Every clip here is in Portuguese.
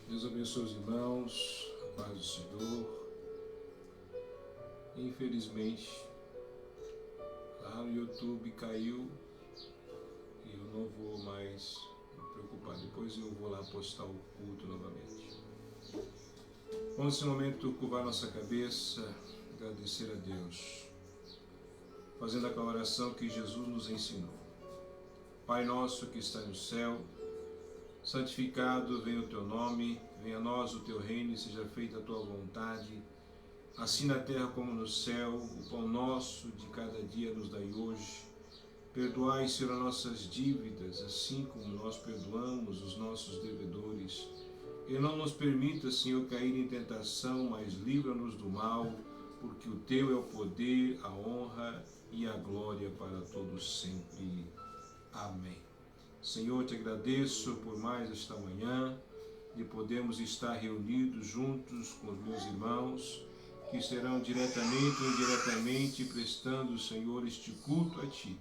Deus abençoe os irmãos, a paz do Senhor. Infelizmente, lá no YouTube caiu e eu não vou mais me preocupar. Depois eu vou lá postar o culto novamente. Vamos nesse momento curvar nossa cabeça, agradecer a Deus, fazendo aquela oração que Jesus nos ensinou. Pai nosso que está no céu, santificado venha o teu nome, venha a nós o teu reino e seja feita a tua vontade, assim na terra como no céu. O pão nosso de cada dia nos dai hoje. Perdoai, Senhor, as nossas dívidas, assim como nós perdoamos os nossos devedores. E não nos permita, Senhor, cair em tentação, mas livra-nos do mal, porque o teu é o poder, a honra e a glória para todos sempre. Amém. Senhor, te agradeço por mais esta manhã, de podermos estar reunidos juntos com os meus irmãos, que serão diretamente ou indiretamente prestando, Senhor, este culto a Ti.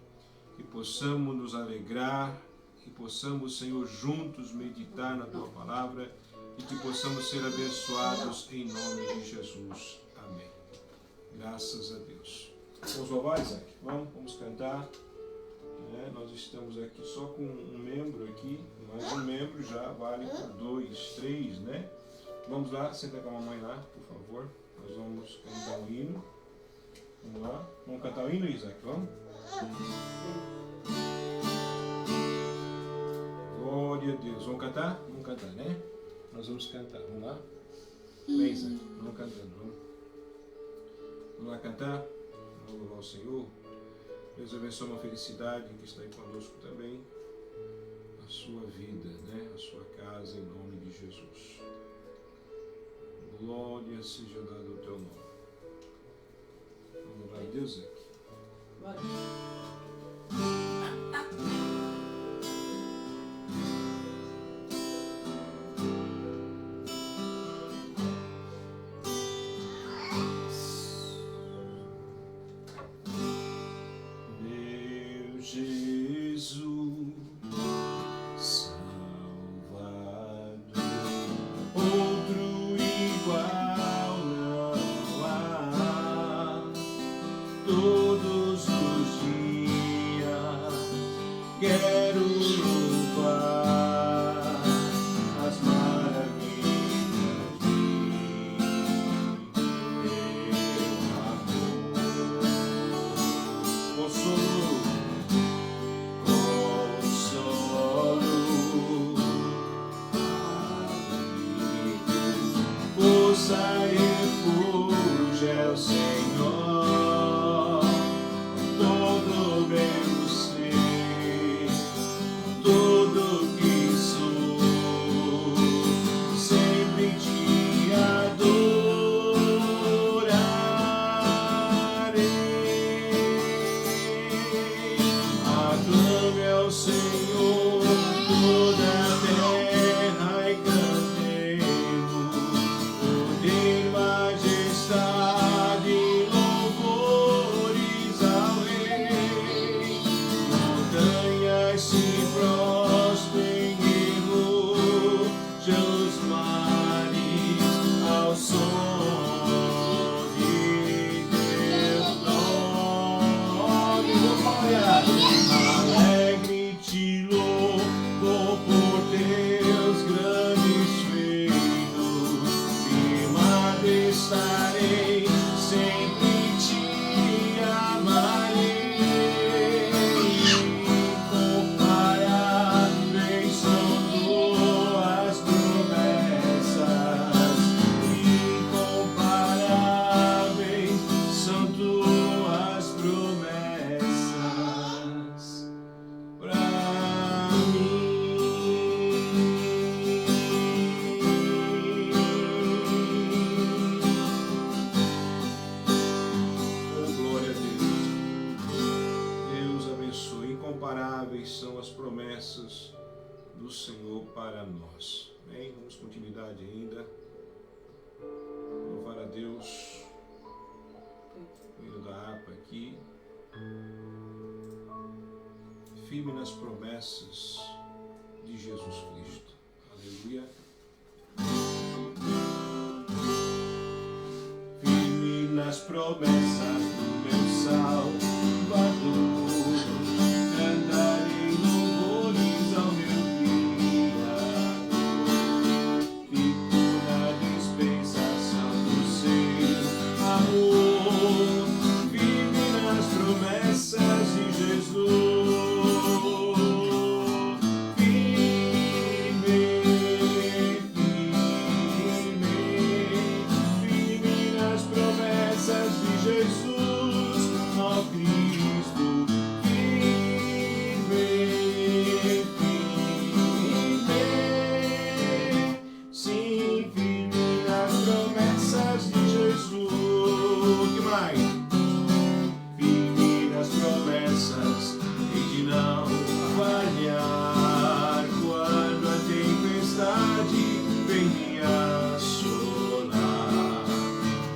Que possamos nos alegrar, que possamos, Senhor, juntos meditar na Tua Palavra e que possamos ser abençoados em nome de Jesus. Amém. Graças a Deus. Vamos louvar, Isaac? Vamos cantar. Nós estamos aqui só com um membro aqui, mas um membro já vale por 2, 3, né? Vamos lá, senta com a mamãe lá, por favor. Nós vamos cantar um hino. Vamos lá. Vamos cantar o hino, Isaac? Vamos? Glória a Deus. Vamos cantar? Vamos cantar, né? Nós vamos cantar. Vamos lá? Vem, Isaac. Vamos cantando. Vamos lá cantar? Vamos louvar o Senhor. Deus abençoe uma felicidade que está aí conosco também, a sua vida, né? A sua casa, em nome de Jesus. Glória seja dada ao teu nome. Vamos louvar a Deus aqui. Todos os dias quero louvar as maravilhas de teu amor. Consolo, abrigo, força e refúgio é o Senhor. Todo meu ser, tudo que sou, sempre te adorarei. Aclame ao Senhor toda a terra e cantemos poder, majestade, louvores ao Rei. Montanhas se prostrem e rujam os mares ao som de teu nome. Alegre te louvo por teus grandes feitos, firmado estarei, sempre te amarei. Incomparáveis são tuas promessas, incomparáveis são tuas promessas pra mim. Oh, glória a Deus. Deus abençoe. Incomparáveis são as promessas do Senhor para nós. Amém? Vamos continuidade ainda. Louvar a Deus. O hino da harpa aqui. Firme nas promessas de Jesus Cristo. Aleluia. promessas do meu Salvador. Cantarei louvores ao meu Criador. Fico na dispensação do seu amor. Vive nas promessas de Jesus. Jesus, ó Cristo, vive, sim, firme nas promessas de Jesus. Que mais? Firme nas promessas, e de não falhar quando a tempestade vem me assolar.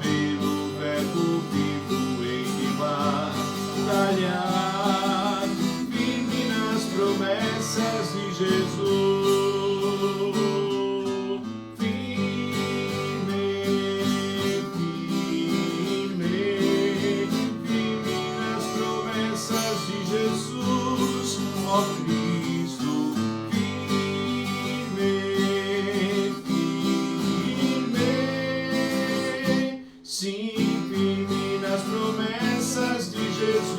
Pelo verbo vivo em me batalhar, firme nas promessas de Jesus. Firme, firme nas promessas de Jesus, ó Cristo. Sim, firme nas promessas de Jesus.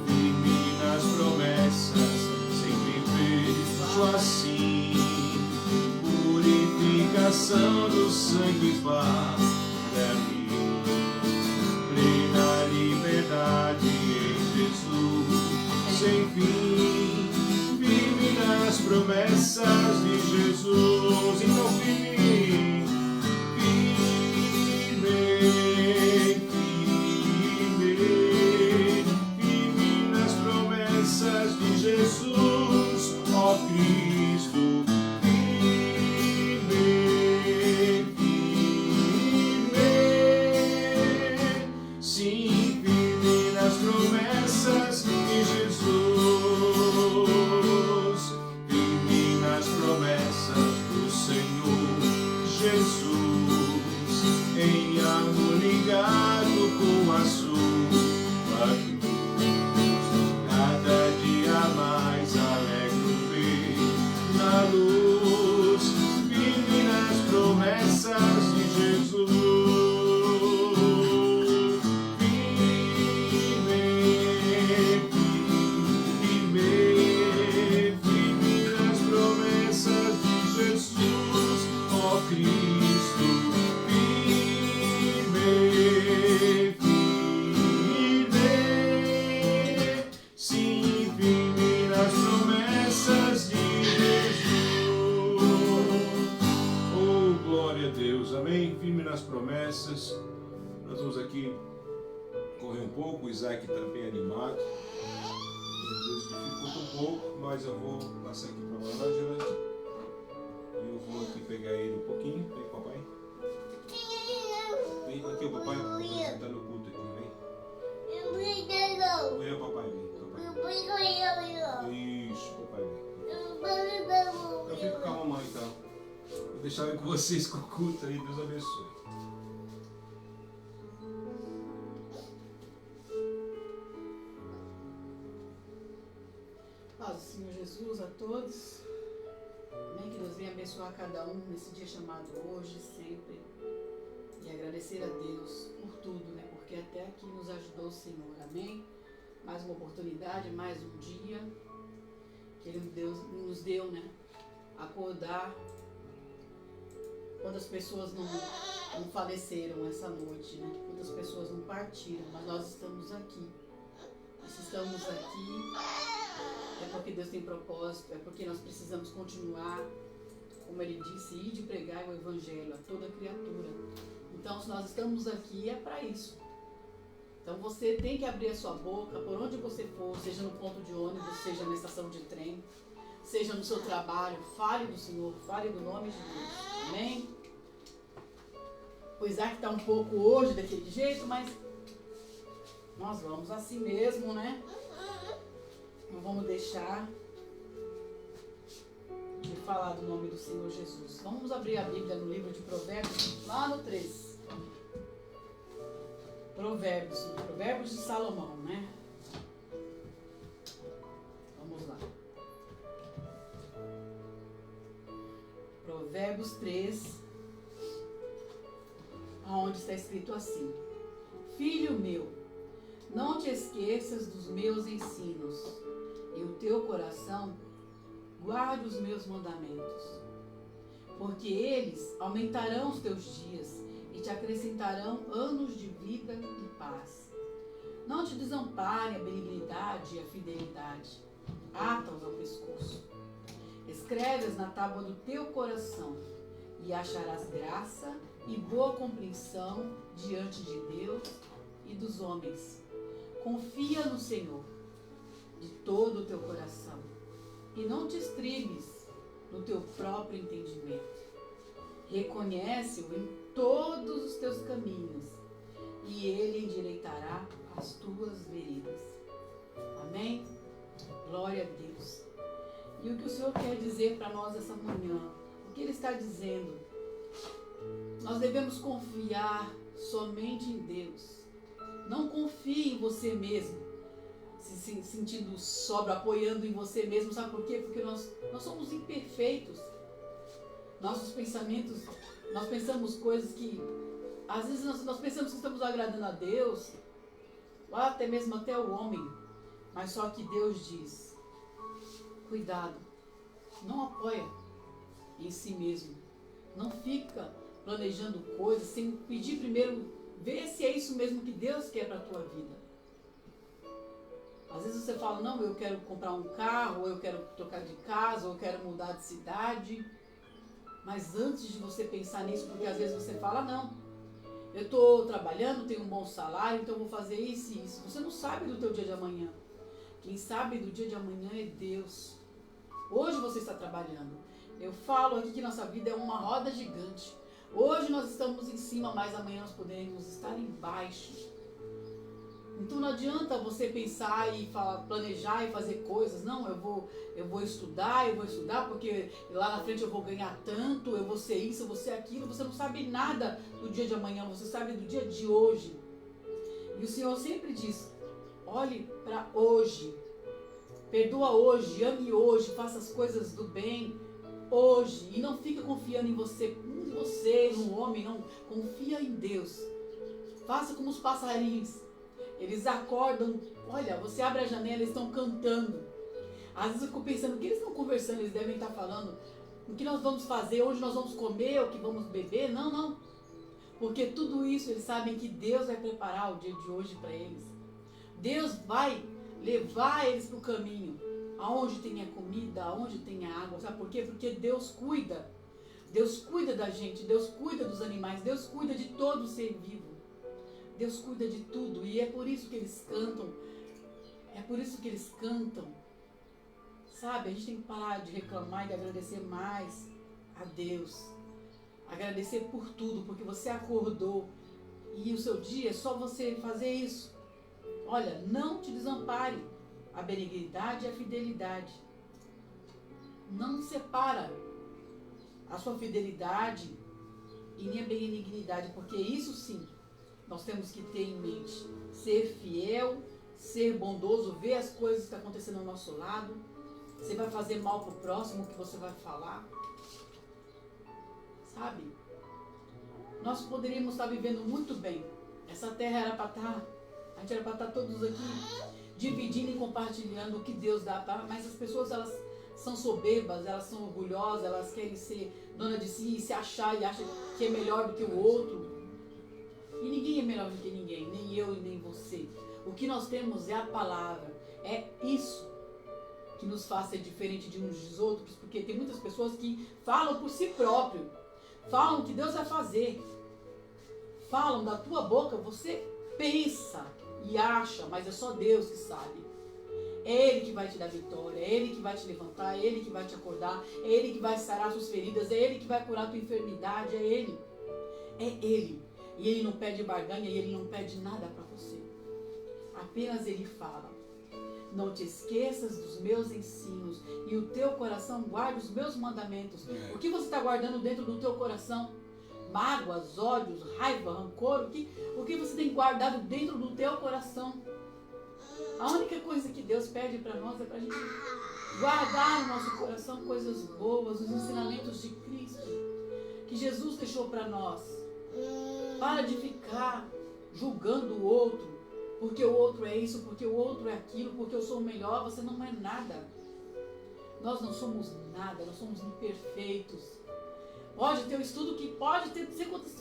Firme nas promessas, sempre vejo assim. Purificação do sangue para mim. Plena liberdade em Jesus, sem fim. Firme nas promessas de Jesus. Então, firme. Jesus, ó Cristo, firme, sim, firme nas promessas de Jesus, firme nas promessas do Senhor Jesus, em amor ligado com a sua cruz, cada dia mais alegro ver na luz, firme nas promessas de Jesus. Firme, firme nas promessas de Jesus, ó Cristo. Firme, sim, firme nas promessas de Jesus. Oh, glória a Deus, amém? Firme nas promessas. Nós vamos aqui correr um pouco, o Isaac está bem animado. Às vezes dificulta um pouco, mas eu vou passar aqui para a Ângela e eu vou aqui pegar ele um pouquinho. Vem, papai. Vem aqui, o papai está no culto aqui, vem. Vem, papai, vem. Isso, papai, vem. Eu fico com a mamãe, então. Vou deixar com vocês com o culto aí, Deus abençoe. Paz do Senhor Jesus a todos. Amém. Que Deus venha abençoar cada um nesse dia chamado hoje, sempre. E agradecer a Deus por tudo, né? Porque até aqui nos ajudou o Senhor. Amém. Mais uma oportunidade, mais um dia que Ele nos deu, né? Acordar. Quantas pessoas não faleceram essa noite, né? Quantas pessoas não partiram, mas nós estamos aqui. Se estamos aqui, é porque Deus tem propósito, é porque nós precisamos continuar, como Ele disse, ir de pregar o Evangelho a toda criatura. Então, se nós estamos aqui, é para isso. Então, você tem que abrir a sua boca, por onde você for, seja no ponto de ônibus, seja na estação de trem, seja no seu trabalho, fale do Senhor, fale do nome de Deus. Amém? O Isaac está um pouco hoje daquele jeito, mas nós vamos assim mesmo, né? Não vamos deixar de falar Louvado o nome do Senhor Jesus. Vamos abrir a Bíblia no livro de Provérbios, lá no 3. Provérbios de Salomão, né? Vamos lá. Provérbios 3, onde está escrito assim: Filho meu, não te esqueças dos meus ensinos, e o teu coração guarde os meus mandamentos, porque eles aumentarão os teus dias e te acrescentarão anos de vida e paz. Não te desamparem a benignidade e a fidelidade, ata-os ao pescoço. Escreve-as na tábua do teu coração, e acharás graça e boa compreensão diante de Deus e dos homens. Confia no Senhor de todo o teu coração, e não te estribes no teu próprio entendimento. Reconhece-o em todos os teus caminhos, e ele endireitará as tuas veredas. Amém? Glória a Deus. E o que o Senhor quer dizer para nós essa manhã? O que Ele está dizendo? Nós devemos confiar somente em Deus. Não confie em você mesmo, se sentindo sobra, apoiando em você mesmo. Sabe por quê? Porque nós somos imperfeitos. Nossos pensamentos, nós pensamos coisas que, às vezes nós pensamos que estamos agradando a Deus, ou até mesmo até o homem. Mas só que Deus diz: cuidado, não apoia em si mesmo. Não fica planejando coisas sem pedir primeiro, ver se é isso mesmo que Deus quer para a tua vida. Às vezes você fala: não, eu quero comprar um carro, ou eu quero trocar de casa, ou eu quero mudar de cidade. Mas antes de você pensar nisso, porque às vezes você fala: não, eu estou trabalhando, tenho um bom salário, então eu vou fazer isso e isso. Você não sabe do teu dia de amanhã. Quem sabe do dia de amanhã é Deus. Hoje você está trabalhando. Eu falo aqui que nossa vida é uma roda gigante. Hoje nós estamos em cima, mas amanhã nós podemos estar embaixo. Então não adianta você pensar e planejar e fazer coisas. Não, eu vou estudar porque lá na frente eu vou ganhar tanto, eu vou ser isso, eu vou ser aquilo. Você não sabe nada do dia de amanhã, você sabe do dia de hoje. E o Senhor sempre diz: olhe para hoje, perdoa hoje, ame hoje, faça as coisas do bem hoje. E não fica confiando em você, no homem, não. Confia em Deus. Faça como os passarinhos. Eles acordam, olha, você abre a janela, eles estão cantando. Às vezes eu fico pensando: o que eles estão conversando? Eles devem estar falando o que nós vamos fazer, hoje nós vamos comer, o que vamos beber. Não. Porque tudo isso eles sabem que Deus vai preparar o dia de hoje para eles. Deus vai levar eles para o caminho, aonde tem a comida, aonde tem a água. Sabe por quê? Porque Deus cuida. Deus cuida da gente, Deus cuida dos animais, Deus cuida de todo ser vivo. Deus cuida de tudo, e é por isso que eles cantam. É por isso que eles cantam. Sabe, a gente tem que parar de reclamar e de agradecer mais a Deus. Agradecer por tudo, porque você acordou e o seu dia é só você fazer isso. Olha, não te desampare a benignidade e a fidelidade. Não separa a sua fidelidade e nem a benignidade, porque isso sim nós temos que ter em mente. Ser fiel, ser bondoso, ver as coisas que estão acontecendo ao nosso lado. Você vai fazer mal para o próximo, o que você vai falar? Sabe? Nós poderíamos estar vivendo muito bem. Essa terra era para estar, a gente era para estar todos aqui dividindo e compartilhando o que Deus dá, mas as pessoas, elas são soberbas, elas são orgulhosas, elas querem ser dona de si, se achar e acham que é melhor do que o outro. E ninguém é melhor do que ninguém, nem eu e nem você. O que nós temos é a palavra. É isso que nos faz ser diferente de uns dos outros, porque tem muitas pessoas que falam por si próprio, falam o que Deus vai fazer, falam da tua boca, você pensa e acha, mas é só Deus que sabe. É Ele que vai te dar vitória, é Ele que vai te levantar, é Ele que vai te acordar, é Ele que vai sarar suas feridas, é Ele que vai curar a tua enfermidade, é Ele. É Ele. E Ele não pede barganha, e Ele não pede nada para você. Apenas Ele fala. Não te esqueças dos meus ensinos e o teu coração guarde os meus mandamentos. O que você está guardando dentro do teu coração? Mágoas, ódios, raiva, rancor, o que você tem guardado dentro do teu coração? A única coisa que Deus pede para nós é para a gente guardar no nosso coração coisas boas, os ensinamentos de Cristo, que Jesus deixou para nós. Para de ficar julgando o outro, porque o outro é isso, porque o outro é aquilo, porque eu sou o melhor. Você não é nada. Nós não somos nada, nós somos imperfeitos. Pode ter um estudo que pode ter não sei quantos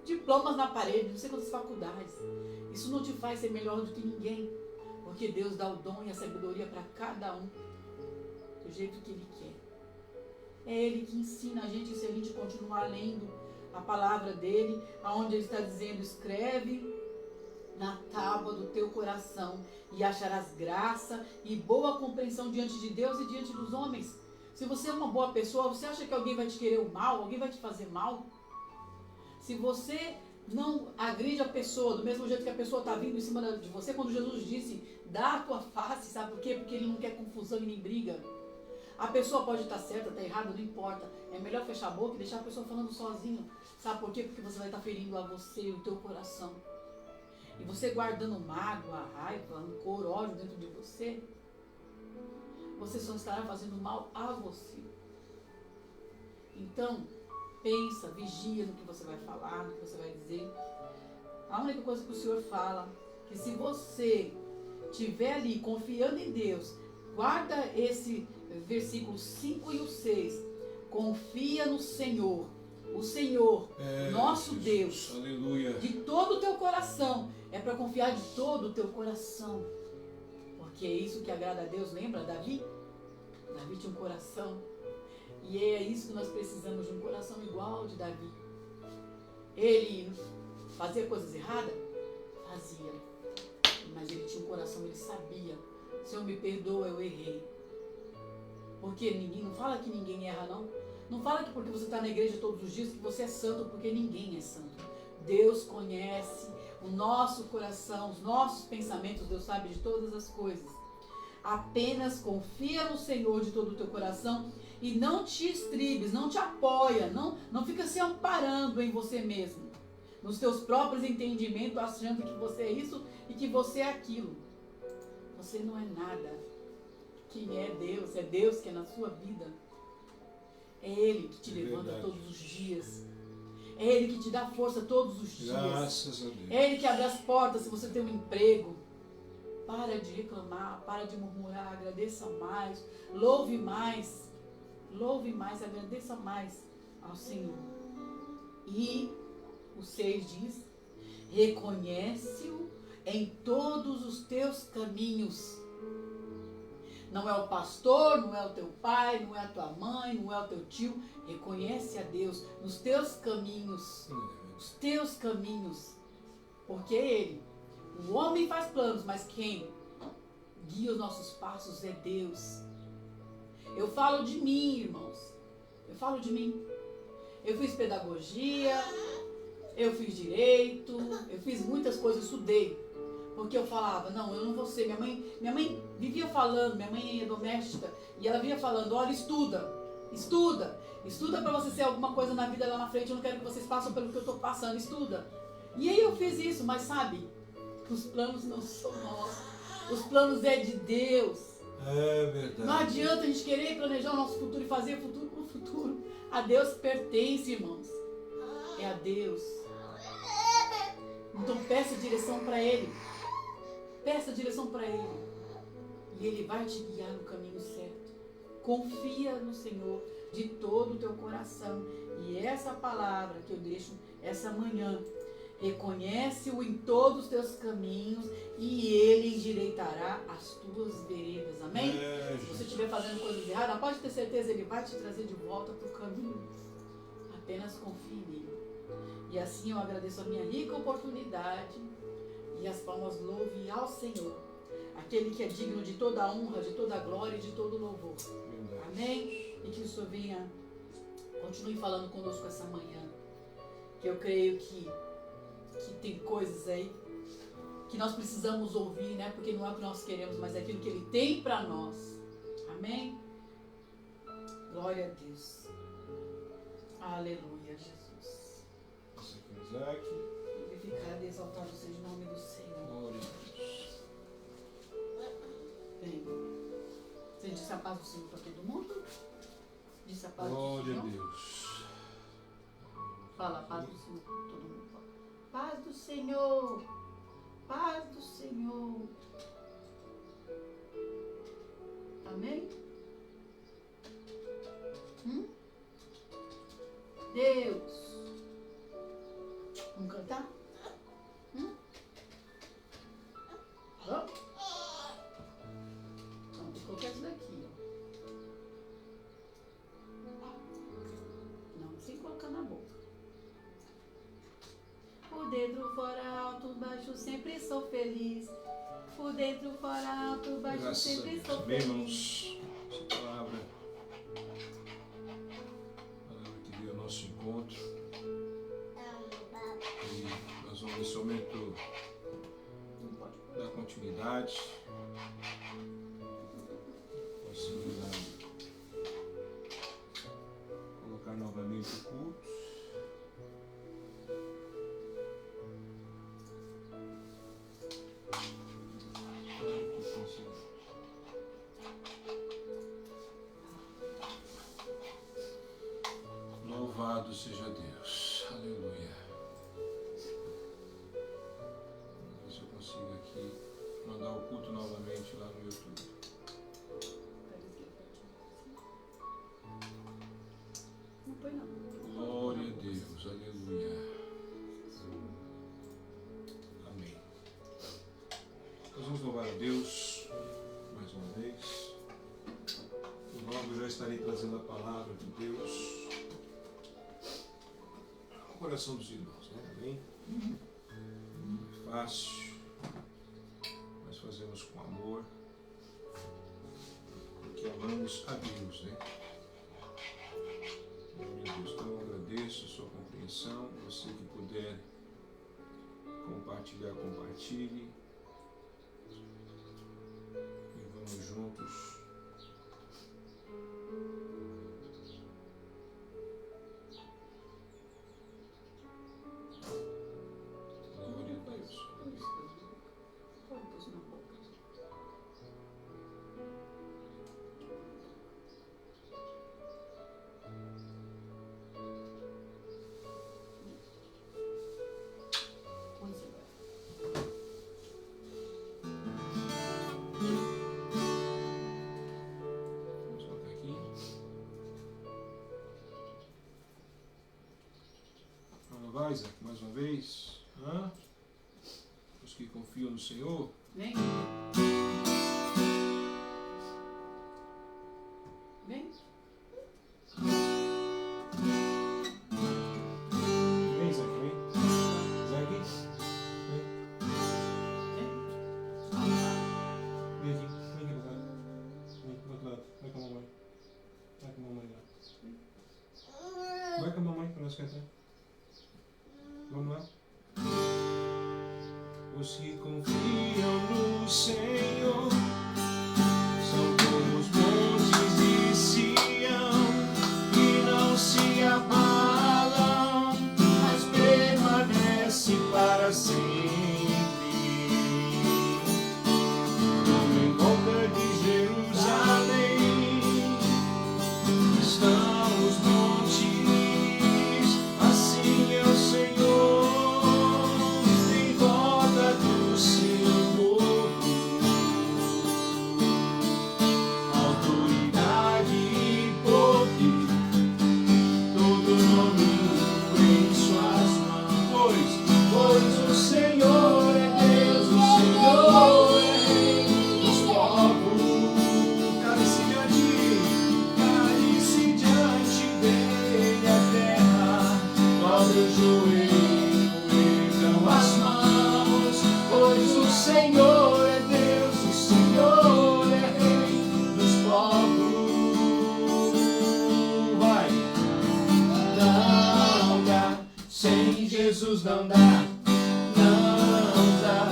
diplomas na parede, não sei quantas faculdades. Isso não te faz ser melhor do que ninguém, porque Deus dá o dom e a sabedoria para cada um, do jeito que Ele quer. É Ele que ensina a gente, se a gente continuar lendo a palavra dEle, aonde Ele está dizendo, escreve na tábua do teu coração e acharás graça e boa compreensão diante de Deus e diante dos homens. Se você é uma boa pessoa, você acha que alguém vai te querer o mal? Alguém vai te fazer mal? Se você não agride a pessoa do mesmo jeito que a pessoa está vindo em cima de você, quando Jesus disse, dá a tua face, sabe por quê? Porque Ele não quer confusão e nem briga. A pessoa pode estar certa, estar errada, não importa. É melhor fechar a boca e deixar a pessoa falando sozinho. Sabe por quê? Porque você vai estar ferindo a você e o teu coração. E você guardando mágoa, raiva, rancor, ódio dentro de você, você só estará fazendo mal a você. Então, pensa, vigia no que você vai falar, no que você vai dizer. A única coisa que o Senhor fala, que se você estiver ali confiando em Deus, guarda esse versículo 5 e o 6. Confia no Senhor. O Senhor, nosso Deus, aleluia, de todo o teu coração. É para confiar de todo o teu coração. Porque é isso que agrada a Deus. Lembra Davi? Davi tinha um coração. E é isso que nós precisamos, de um coração igual ao de Davi. Ele fazia coisas erradas? Fazia. Mas ele tinha um coração, ele sabia. Senhor, me perdoa, eu errei. Porque não fala que ninguém erra, não. Não fala que porque você está na igreja todos os dias que você é santo, porque ninguém é santo. Deus conhece o nosso coração, os nossos pensamentos, Deus sabe de todas as coisas. Apenas confia no Senhor de todo o teu coração e não te estribes, não te apoia, não fica se amparando em você mesmo, nos teus próprios entendimentos, achando que você é isso e que você é aquilo. Você não é nada. Quem é Deus que é na sua vida. É Ele que te levanta todos os dias. É Ele que te dá força todos os dias. Graças a Deus. É Ele que abre as portas se você tem um emprego. Para de reclamar, para de murmurar, agradeça mais, louve mais, agradeça mais ao Senhor. E o 6 diz, reconhece-o em todos os teus caminhos. Não é o pastor, não é o teu pai, não é a tua mãe, não é o teu tio. Reconhece a Deus nos teus caminhos. Os teus caminhos. Porque Ele, o homem faz planos, mas quem guia os nossos passos é Deus. Eu falo de mim, irmãos. Eu falo de mim. Eu fiz pedagogia, eu fiz direito, eu fiz muitas coisas, estudei. Porque eu falava, não, eu não vou ser. Minha mãe vivia falando, minha mãe é doméstica, e ela vivia falando, olha, estuda para você ser alguma coisa na vida lá na frente, eu não quero que vocês passem pelo que eu estou passando, estuda. E aí eu fiz isso, mas sabe, os planos não são nossos, os planos é de Deus. É verdade. Não adianta a gente querer planejar o nosso futuro e fazer o futuro. A Deus pertence, irmãos. É a Deus. Então peça direção para Ele. Peça direção para Ele. E Ele vai te guiar no caminho certo. Confia no Senhor de todo o teu coração. E essa palavra que eu deixo essa manhã, reconhece-o em todos os teus caminhos e Ele endireitará as tuas veredas. Amém? Se você estiver fazendo coisas erradas, pode ter certeza, Ele vai te trazer de volta para o caminho. Apenas confie nele. E assim eu agradeço a minha rica oportunidade e as palmas louve ao Senhor, aquele que é digno de toda a honra, de toda a glória e de todo o louvor. Amém? E que o Senhor venha, continue falando conosco essa manhã, que eu creio que tem coisas aí que nós precisamos ouvir, né? Porque não é o que nós queremos, mas é aquilo que Ele tem para nós. Amém? Glória a Deus. Aleluia, Jesus. Esse aqui é o Isaac. Glorificado e exaltado seja o nome do Senhor. Glória a Deus. Bem, você disse a paz do Senhor para todo mundo? Disse a paz do Glória Senhor? a Deus. Fala, paz do Senhor, todo mundo fala. Paz do Senhor, paz do Senhor. Amém? Deus. Vamos cantar? Vamos? Vamos colocar isso daqui, ó. Não, sem colocar na boca. Por dentro, fora, alto, baixo, sempre sou feliz. Por dentro, fora, alto, baixo, Graças a sempre Deus. sou Amém, feliz. irmãos. Essa palavra que veio ao nosso encontro. E nós vamos nesse momento dar continuidade. Conseguir colocar novamente o culto. Louvado seja Deus. Aleluia. Vamos ver se eu consigo aqui mandar o culto novamente lá no YouTube. Não põe não. Glória a Deus. Aleluia. Amém. Nós vamos louvar a Deus mais uma vez. E logo eu já estarei trazendo a palavra de Deus ao coração dos irmãos, né? Amém? Não é fácil, mas fazemos com amor, porque amamos a Deus, né? Meu Deus, então eu agradeço a sua compreensão. Você que puder compartilhar, compartilhe. E vamos juntos. Glória a Deus. Põe isso na boca. Põe isso agora. Vamos colocar aqui. Vamos lá, Isaac, mais uma vez. Os que confiam no Senhor. Vem. Vem. Vem, Isaac, vem. Isaac, vem. Vem. Vem aqui, vem aqui do lado. Vem do outro lado. Vai com a mamãe. Vai com a mamãe lá. Vai com a mamãe para nós cantar. Vamos lá? Os que confiam no Senhor são como os montes de Sião, que não se abalam, mas permanecem para sempre. Em volta de Jerusalém estão os montes, assim é o Senhor, em volta do seu povo. Autoridade e poder, todo nome em suas mãos, pois o Senhor é Deus, o Senhor é Rei dos povos. Cale-se diante dele a terra, dobre o joelho, ergam as mãos, pois o Senhor é Deus, o Senhor é Rei dos povos. Vai! Não dá, sem Jesus não dá, não dá,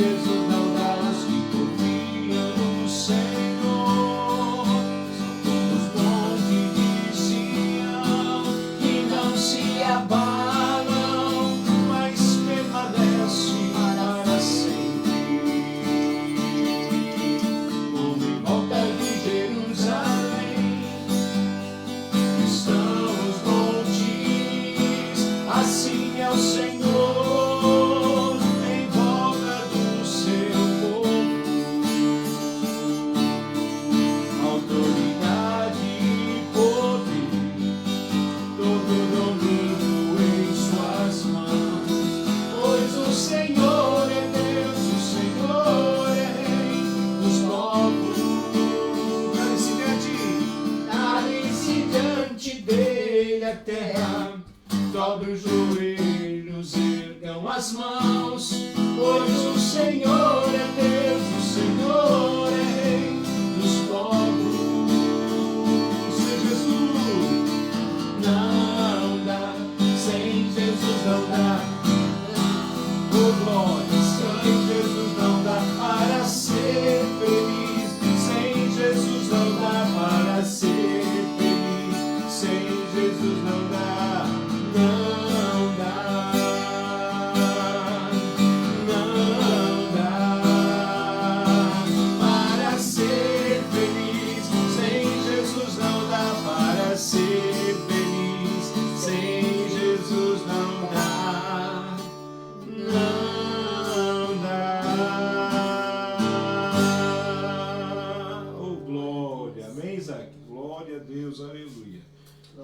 Jesus não dá aos que confiam no Senhor. São como os montes de Sião, que não se abalam, mas permanecem para sempre. Como em volta de Jerusalém estão os montes, assim é o Senhor em volta do seu povo. Autoridade e poder, todo domínio em suas mãos. Pois o Senhor é Deus, o Senhor é Rei dos povos. Cale-se diante dele a terra, dobre os joelhos, ergam as mãos, pois o Senhor é Deus, o Senhor é Rei dos povos. Sem Jesus não dá, sem Jesus não dá. Oh glória, sem Jesus não dá para ser feliz. Sem Jesus não dá para ser feliz. Sem Jesus não dá. Não dá para ser feliz. Sem Jesus não dá para ser feliz. Sem Jesus não dá. Não dá. Oh glória, amém, Isaac? Glória a Deus, aleluia.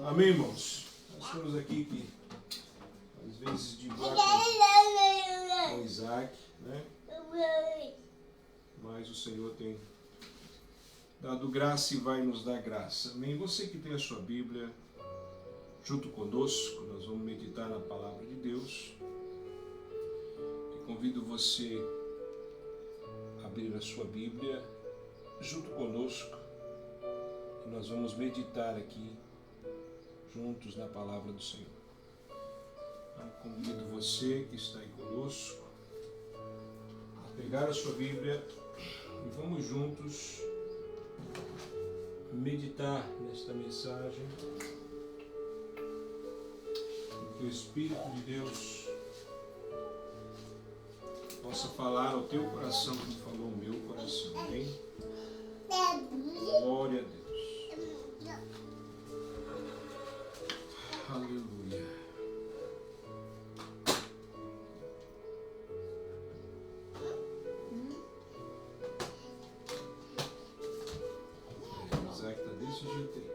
Amém, irmãos? Nós estamos aqui que às vezes de com Isaac, né? Mas o Senhor tem dado graça e vai nos dar graça. Amém? Você que tem a sua Bíblia, junto conosco, nós vamos meditar na palavra de Deus. E convido você a abrir a sua Bíblia junto conosco e nós vamos meditar aqui juntos na palavra do Senhor. Então, convido você que está aí conosco a pegar a sua Bíblia e vamos juntos meditar nesta mensagem, que o Espírito de Deus possa falar ao teu coração como falou ao meu coração, amém? Glória a Deus. Aleluia. Isaac está desse jeito aí.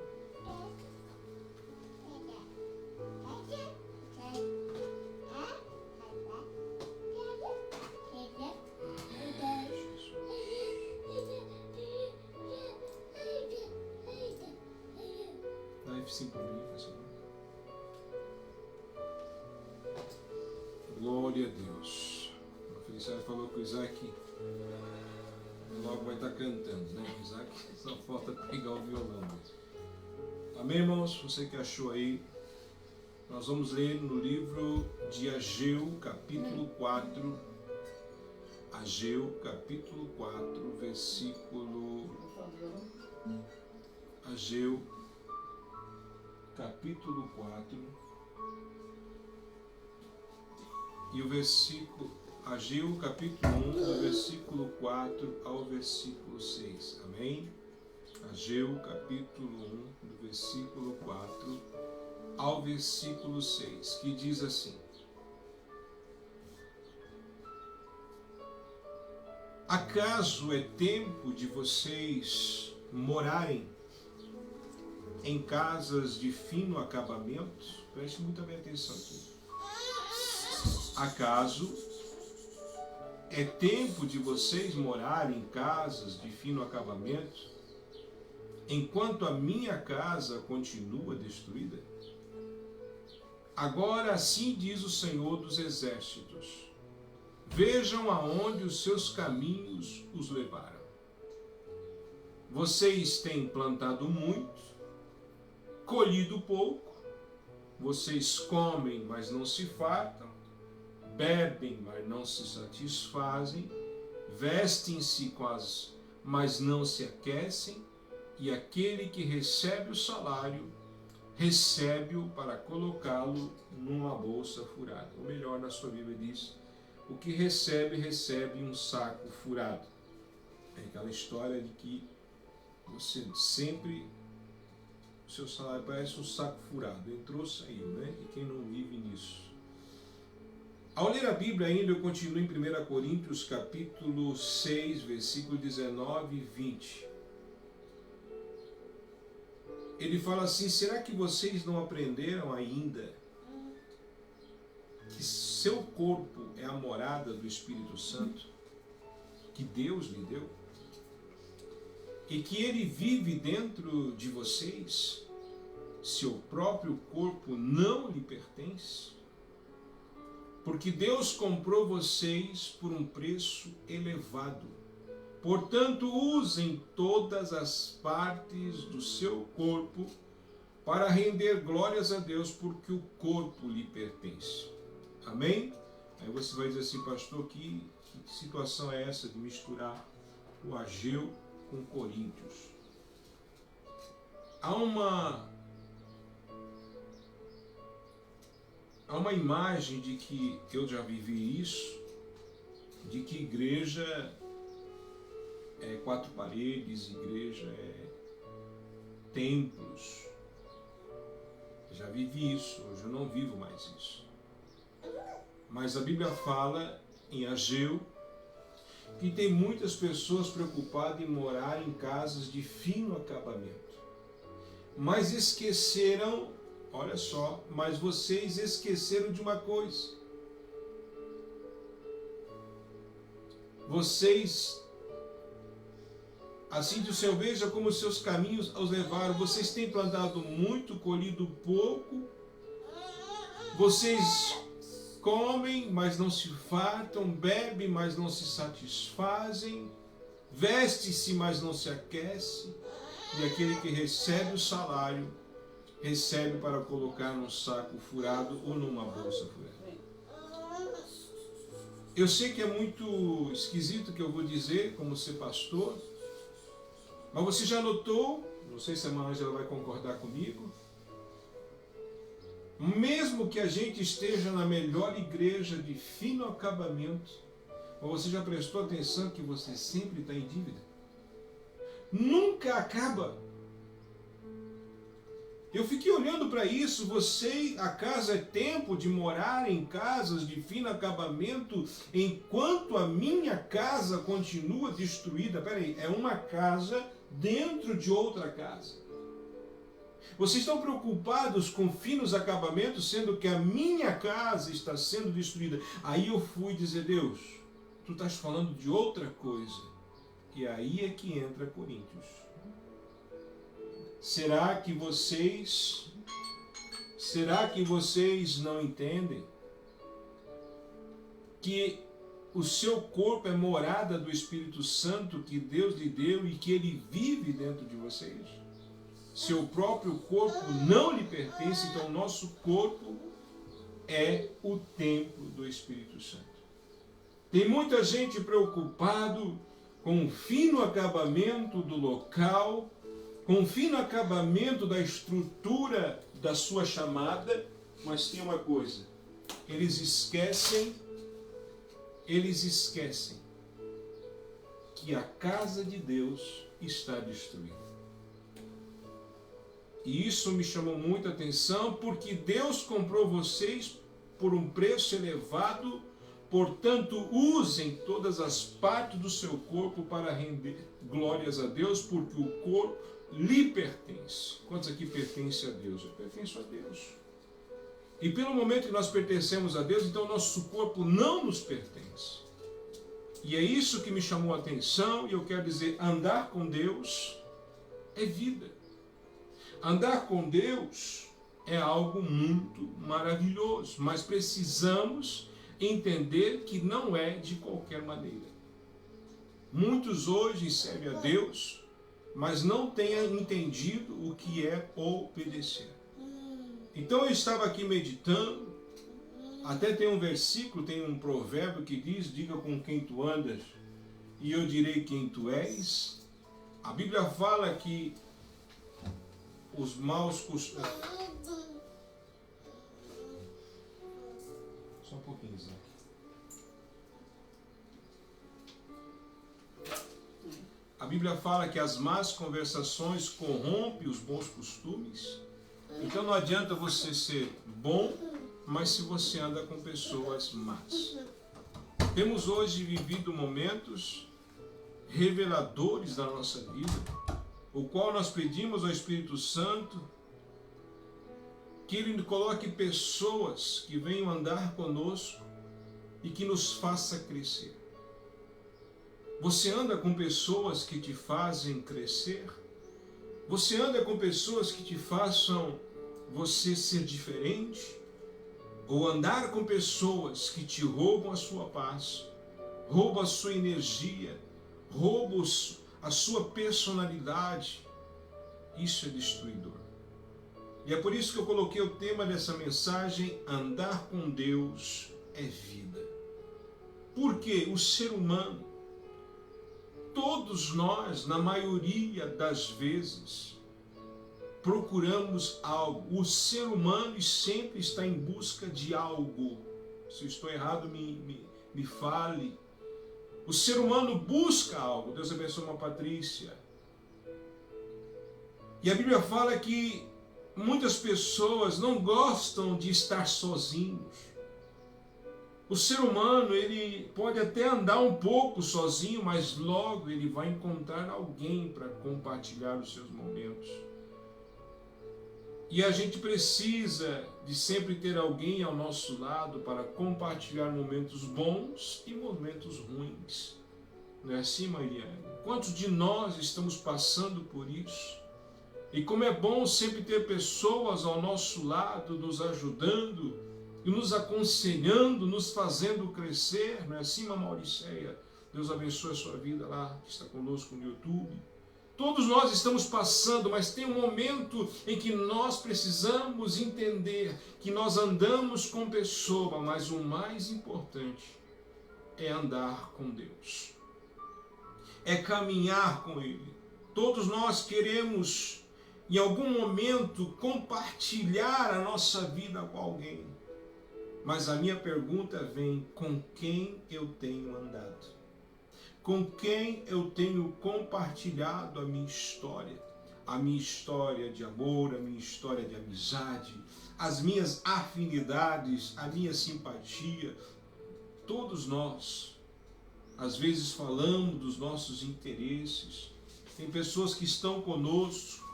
Dá F5 para mim, faz favor. Glória a Deus. A Feliciana falou que o Isaac logo vai estar cantando, né? O Isaac só falta pegar o violão. Amém, irmãos? Você que achou aí, nós vamos ler no livro de Ageu, capítulo 4. Ageu, capítulo 4, versículo... Ageu, capítulo 4. E o versículo, Ageu capítulo 1, do versículo 4 ao versículo 6. Amém? Ageu capítulo 1, do versículo 4 ao versículo 6, que diz assim: Acaso é tempo de vocês morarem em casas de fino acabamento? Preste muita bem atenção aqui. Acaso é tempo de vocês morarem em casas de fino acabamento, enquanto a minha casa continua destruída? Agora assim diz o Senhor dos Exércitos: vejam aonde os seus caminhos os levaram. Vocês têm plantado muito, colhido pouco, vocês comem, mas não se fartam, bebem, mas não se satisfazem, vestem-se mas não se aquecem, e aquele que recebe o salário, recebe-o para colocá-lo numa bolsa furada. Ou melhor, na sua Bíblia diz, o que recebe, recebe um saco furado. É aquela história de que você sempre, o seu salário parece um saco furado, entrou, saiu, né? E quem não vive nisso? Ao ler a Bíblia ainda, eu continuo em 1 Coríntios capítulo 6, versículo 19 e 20. Ele fala assim, será que vocês não aprenderam ainda que seu corpo é a morada do Espírito Santo, que Deus lhe deu? E que ele vive dentro de vocês, seu próprio corpo não lhe pertence? Porque Deus comprou vocês por um preço elevado. Portanto, usem todas as partes do seu corpo para render glórias a Deus, porque o corpo lhe pertence. Amém? Aí você vai dizer assim, pastor, que situação é essa de misturar o Ageu com Coríntios? Há uma imagem de que eu já vivi isso, de que igreja é quatro paredes, igreja é templos. Já vivi isso, hoje eu não vivo mais isso. Mas a Bíblia fala em Ageu que tem muitas pessoas preocupadas em morar em casas de fino acabamento. Mas esqueceram, olha só, mas vocês esqueceram de uma coisa. Vocês, assim que o Senhor veja como os seus caminhos os levaram, vocês têm plantado muito, colhido pouco, vocês comem, mas não se fartam, bebem, mas não se satisfazem, veste-se, mas não se aquece, e aquele que recebe o salário, recebe para colocar num saco furado ou numa bolsa furada. Eu sei que é muito esquisito o que eu vou dizer, como ser pastor, mas você já notou, não sei se a irmã Ângela vai concordar comigo, mesmo que a gente esteja na melhor igreja de fino acabamento, mas você já prestou atenção que você sempre está em dívida? Nunca acaba. Eu fiquei olhando para isso, acaso é tempo de morar em casas de fino acabamento enquanto a minha casa continua destruída? Peraí, é uma casa dentro de outra casa. Vocês estão preocupados com finos acabamentos, sendo que a minha casa está sendo destruída. Aí eu fui dizer, Deus, tu estás falando de outra coisa. E aí é que entra Coríntios. Será que vocês não entendem que o seu corpo é morada do Espírito Santo que Deus lhe deu e que ele vive dentro de vocês? Seu próprio corpo não lhe pertence, então o nosso corpo é o templo do Espírito Santo. Tem muita gente preocupado com o fino acabamento do local, com o fino acabamento da estrutura da sua chamada, mas tem uma coisa, eles esquecem que a casa de Deus está destruída. E isso me chamou muita atenção, porque Deus comprou vocês por um preço elevado, portanto, usem todas as partes do seu corpo para render glórias a Deus, porque o corpo lhe pertence. Quantos aqui pertencem a Deus? Eu pertenço a Deus. E pelo momento que nós pertencemos a Deus, então nosso corpo não nos pertence. E é isso que me chamou a atenção, e eu quero dizer, andar com Deus é vida. Andar com Deus é algo muito maravilhoso, mas precisamos entender que não é de qualquer maneira. Muitos hoje servem a Deus, mas não têm entendido o que é obedecer. Então eu estava aqui meditando, até tem um versículo, tem um provérbio que diz, diga com quem tu andas e eu direi quem tu és. A Bíblia fala que os maus costumes... Só um pouquinho, Zé. A Bíblia fala que as más conversações corrompem os bons costumes. Então não adianta você ser bom, mas se você anda com pessoas más. Temos hoje vivido momentos reveladores da nossa vida, o qual nós pedimos ao Espírito Santo que Ele coloque pessoas que venham andar conosco e que nos faça crescer. Você anda com pessoas que te fazem crescer? Você anda com pessoas que te façam você ser diferente? Ou andar com pessoas que te roubam a sua paz, roubam a sua energia, roubam a sua personalidade? Isso é destruidor. E é por isso que eu coloquei o tema dessa mensagem: andar com Deus é vida. Porque o ser humano, todos nós, na maioria das vezes, procuramos algo. O ser humano sempre está em busca de algo. Se eu estou errado, me fale. O ser humano busca algo. Deus abençoe uma Patrícia. E a Bíblia fala que muitas pessoas não gostam de estar sozinhos. O ser humano, ele pode até andar um pouco sozinho, mas logo ele vai encontrar alguém para compartilhar os seus momentos. E a gente precisa de sempre ter alguém ao nosso lado para compartilhar momentos bons e momentos ruins. Não é assim, Mariane? Quantos de nós estamos passando por isso? E como é bom sempre ter pessoas ao nosso lado, nos ajudando e nos aconselhando, nos fazendo crescer. Não é assim, Mauriceia? Deus abençoe a sua vida lá, que está conosco no YouTube. Todos nós estamos passando, mas tem um momento em que nós precisamos entender que nós andamos com pessoas, mas o mais importante é andar com Deus. É caminhar com Ele. Todos nós queremos, em algum momento, compartilhar a nossa vida com alguém. Mas a minha pergunta vem: com quem eu tenho andado? Com quem eu tenho compartilhado a minha história de amor, a minha história de amizade, as minhas afinidades, a minha simpatia. Todos nós, às vezes, falamos dos nossos interesses. Tem pessoas que estão conosco,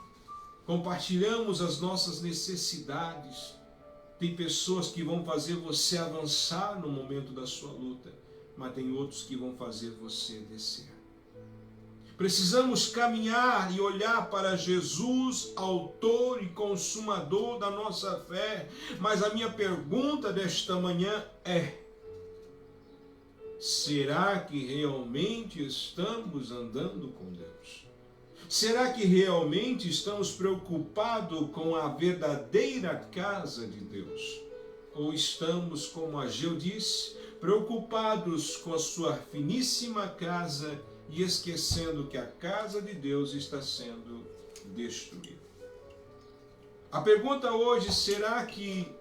compartilhamos as nossas necessidades. Tem pessoas que vão fazer você avançar no momento da sua luta, mas tem outros que vão fazer você descer. Precisamos caminhar e olhar para Jesus, autor e consumador da nossa fé. Mas a minha pergunta desta manhã é: será que realmente estamos andando com Deus? Será que realmente estamos preocupados com a verdadeira casa de Deus? Ou estamos, como Ageu disse, preocupados com a sua finíssima casa e esquecendo que a casa de Deus está sendo destruída? A pergunta hoje: será que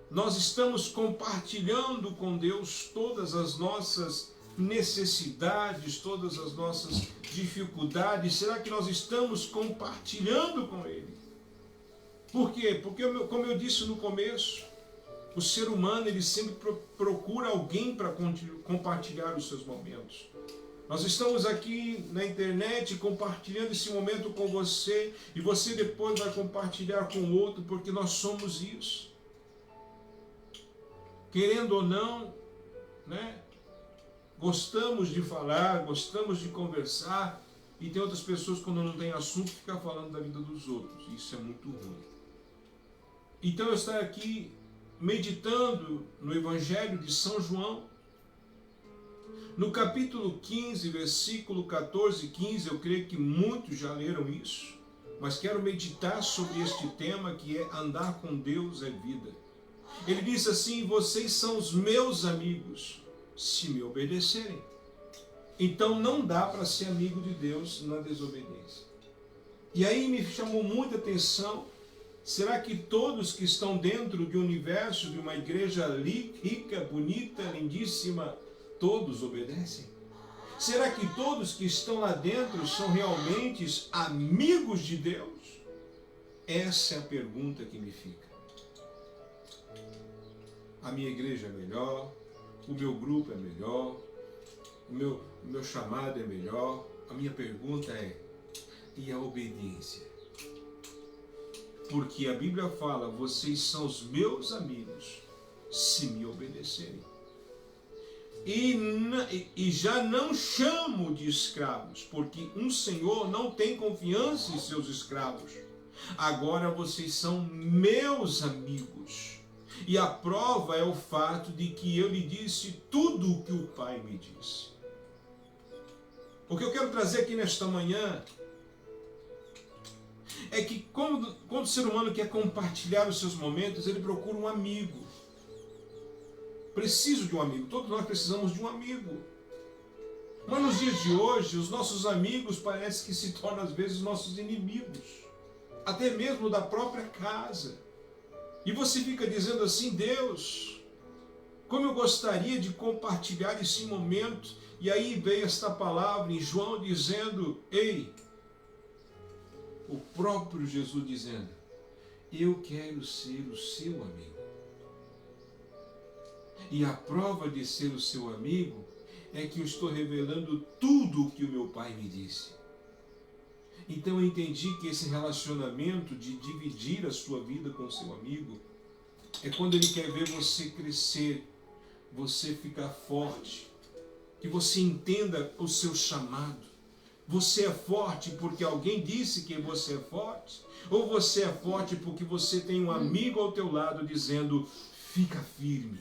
nós estamos compartilhando com Deus todas as nossas necessidades, todas as nossas dificuldades? Será que nós estamos compartilhando com Ele? Por quê? Porque, como eu disse no começo, o ser humano, ele sempre procura alguém para compartilhar os seus momentos. Nós estamos aqui na internet compartilhando esse momento com você, e você depois vai compartilhar com o outro, porque nós somos isso. Querendo ou não, né? Gostamos de falar, gostamos de conversar, e tem outras pessoas, quando não tem assunto, ficam falando da vida dos outros. Isso é muito ruim. Então eu estou aqui meditando no Evangelho de São João, no capítulo 15, versículo 14 e 15, eu creio que muitos já leram isso, mas quero meditar sobre este tema, que é andar com Deus é vida. Ele diz assim: vocês são os meus amigos, se me obedecerem. Então não dá para ser amigo de Deus na desobediência. E aí me chamou muita atenção, será que todos que estão dentro de um universo, de uma igreja rica, bonita, lindíssima, todos obedecem? Será que todos que estão lá dentro são realmente amigos de Deus? Essa é a pergunta que me fica. A minha igreja é melhor, o meu grupo é melhor, o meu chamado é melhor. A minha pergunta é, e a obediência? Porque a Bíblia fala, vocês são os meus amigos, se me obedecerem. E já não chamo de escravos, porque um senhor não tem confiança em seus escravos. Agora vocês são meus amigos. E a prova é o fato de que eu lhe disse tudo o que o Pai me disse. O que eu quero trazer aqui nesta manhã é que quando o ser humano quer compartilhar os seus momentos, ele procura um amigo. Preciso de um amigo. Todos nós precisamos de um amigo. Mas nos dias de hoje, os nossos amigos parecem que se tornam às vezes nossos inimigos. Até mesmo da própria casa. E você fica dizendo assim, Deus, como eu gostaria de compartilhar esse momento. E aí veio esta palavra em João dizendo, ei, o próprio Jesus dizendo, eu quero ser o seu amigo. E a prova de ser o seu amigo é que eu estou revelando tudo o que o meu Pai me disse. Então eu entendi que esse relacionamento de dividir a sua vida com o seu amigo é quando ele quer ver você crescer, você ficar forte, que você entenda o seu chamado. Você é forte porque alguém disse que você é forte? Ou você é forte porque você tem um amigo ao teu lado dizendo, fica firme,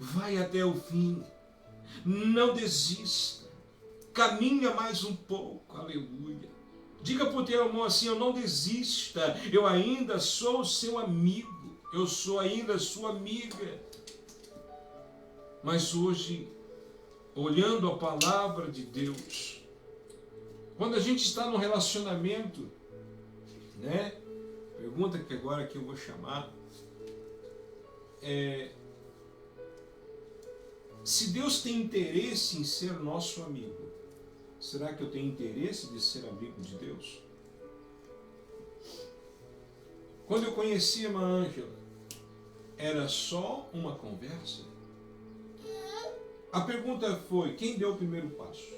vai até o fim, não desista, caminha mais um pouco, aleluia. Diga para o teu irmão assim, eu não desista, eu ainda sou o seu amigo, eu sou ainda sua amiga. Mas hoje, olhando a palavra de Deus, quando a gente está num relacionamento, né? Pergunta que agora que eu vou chamar se Deus tem interesse em ser nosso amigo, será que eu tenho interesse de ser amigo de Deus? Quando eu conheci a irmã Ângela, era só uma conversa? A pergunta foi, quem deu o primeiro passo?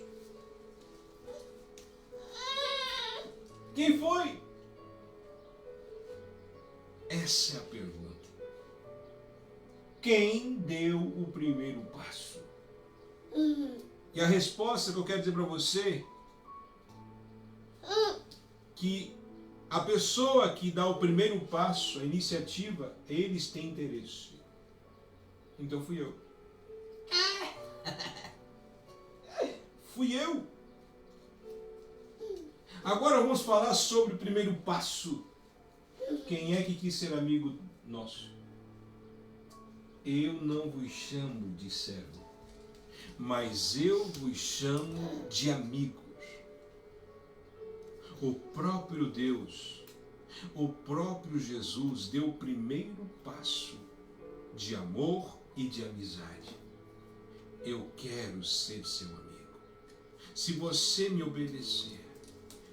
Quem foi? Essa é a pergunta. Quem deu o primeiro passo? E a resposta que eu quero dizer para você, que a pessoa que dá o primeiro passo, a iniciativa, eles têm interesse. Então fui eu. Fui eu. Agora vamos falar sobre o primeiro passo. Quem é que quis ser amigo nosso? Eu não vos chamo de servo, mas eu vos chamo de amigos. O próprio Deus, o próprio Jesus deu o primeiro passo de amor e de amizade. Eu quero ser seu amigo. Se você me obedecer,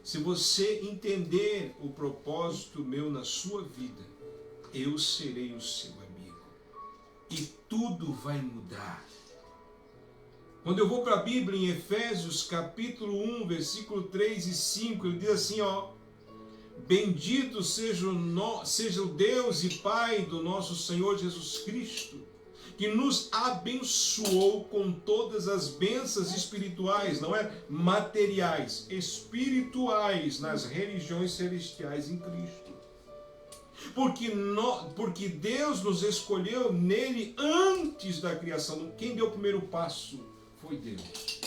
se você entender o propósito meu na sua vida, eu serei o seu amigo. E tudo vai mudar. Quando eu vou para a Bíblia, em Efésios, capítulo 1, versículo 3 e 5, ele diz assim, ó, bendito seja o Deus e Pai do nosso Senhor Jesus Cristo, que nos abençoou com todas as bênçãos espirituais, não é materiais, espirituais nas religiões celestiais em Cristo. Porque Deus nos escolheu nele antes da criação. Quem deu o primeiro passo foi Deus.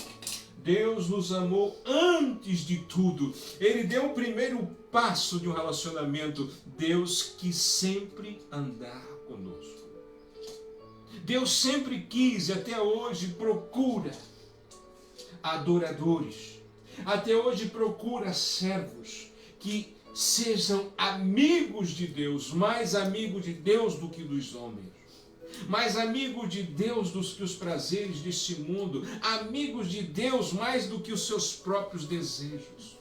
Deus nos amou antes de tudo. Ele deu o primeiro passo de um relacionamento. Deus quis sempre andar conosco. Deus sempre quis e até hoje procura adoradores. Até hoje procura servos que sejam amigos de Deus, mais amigos de Deus do que dos homens, mais amigos de Deus do que os prazeres deste mundo, amigos de Deus mais do que os seus próprios desejos.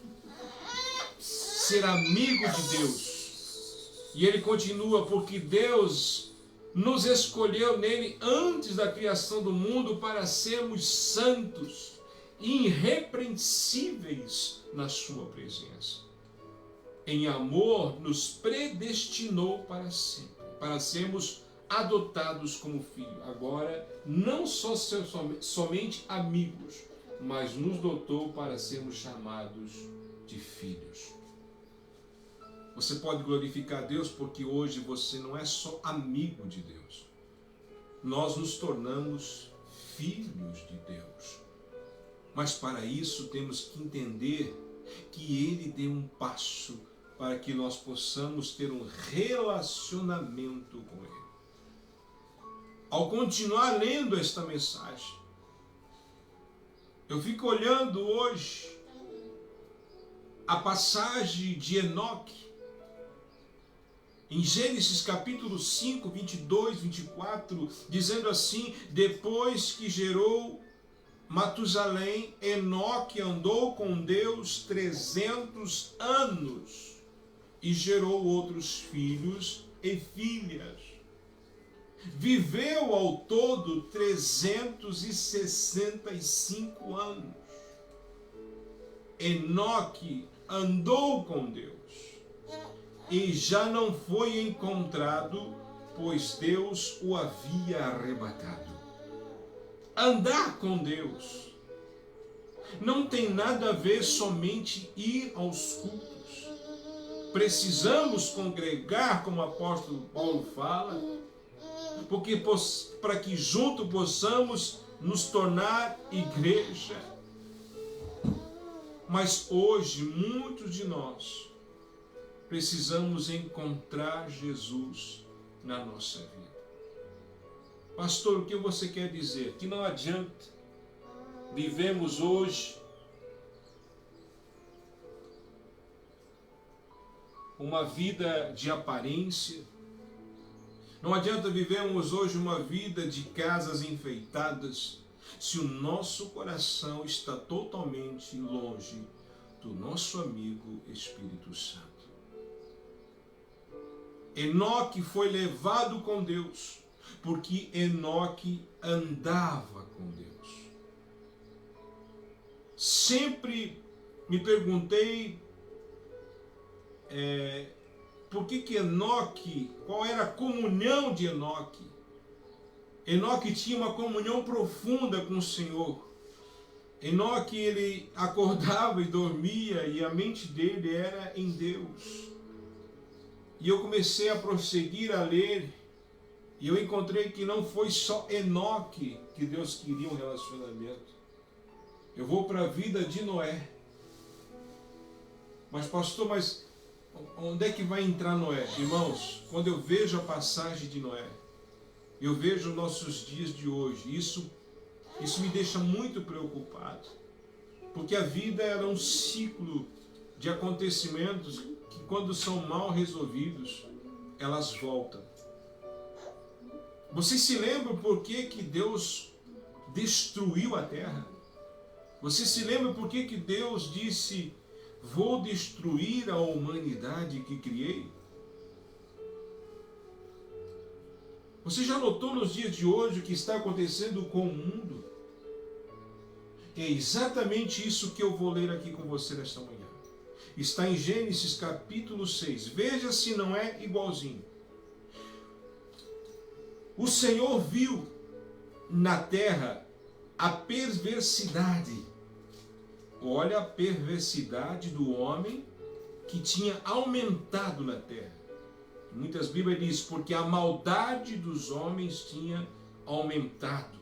Ser amigo de Deus. E ele continua, porque Deus nos escolheu nele antes da criação do mundo para sermos santos e irrepreensíveis na sua presença. Em amor nos predestinou para sempre, para sermos adotados como filhos. Agora, não só ser somente amigos, mas nos dotou para sermos chamados de filhos. Você pode glorificar a Deus porque hoje você não é só amigo de Deus. Nós nos tornamos filhos de Deus. Mas para isso temos que entender que Ele deu um passo para que nós possamos ter um relacionamento com Ele. Ao continuar lendo esta mensagem, eu fico olhando hoje a passagem de Enoque, em Gênesis capítulo 5, 22, 24, dizendo assim: depois que gerou Matusalém, Enoque andou com Deus 300 anos e gerou outros filhos e filhas. Viveu ao todo 365 anos. Enoque andou com Deus e já não foi encontrado, pois Deus o havia arrebatado. Andar com Deus não tem nada a ver somente ir aos cultos. Precisamos congregar, como o apóstolo Paulo fala, porque para que junto possamos nos tornar igreja. Mas hoje muitos de nós precisamos encontrar Jesus na nossa vida. Pastor, o que você quer dizer? Que não adianta vivemos hoje uma vida de aparência. Não adianta vivermos hoje uma vida de casas enfeitadas se o nosso coração está totalmente longe do nosso amigo Espírito Santo. Enoque foi levado com Deus, porque Enoque andava com Deus. Sempre me perguntei por que Enoque, qual era a comunhão de Enoque? Enoque tinha uma comunhão profunda com o Senhor. Enoque, ele acordava e dormia e a mente dele era em Deus. E eu comecei a prosseguir a ler e eu encontrei que não foi só Enoque que Deus queria um relacionamento. Eu vou para a vida de Noé. Mas pastor, onde é que vai entrar Noé? Irmãos, quando eu vejo a passagem de Noé, eu vejo nossos dias de hoje, isso me deixa muito preocupado, porque a vida era um ciclo de acontecimentos que, quando são mal resolvidos, elas voltam. Vocês se lembram por que Deus destruiu a terra? Vocês se lembram por que Deus disse: vou destruir a humanidade que criei? Você já notou nos dias de hoje o que está acontecendo com o mundo? É exatamente isso que eu vou ler aqui com você nesta manhã. Está em Gênesis capítulo 6. Veja se não é igualzinho. O Senhor viu na terra a perversidade. Olha a perversidade do homem que tinha aumentado na terra. Muitas Bíblias dizem, porque a maldade dos homens tinha aumentado.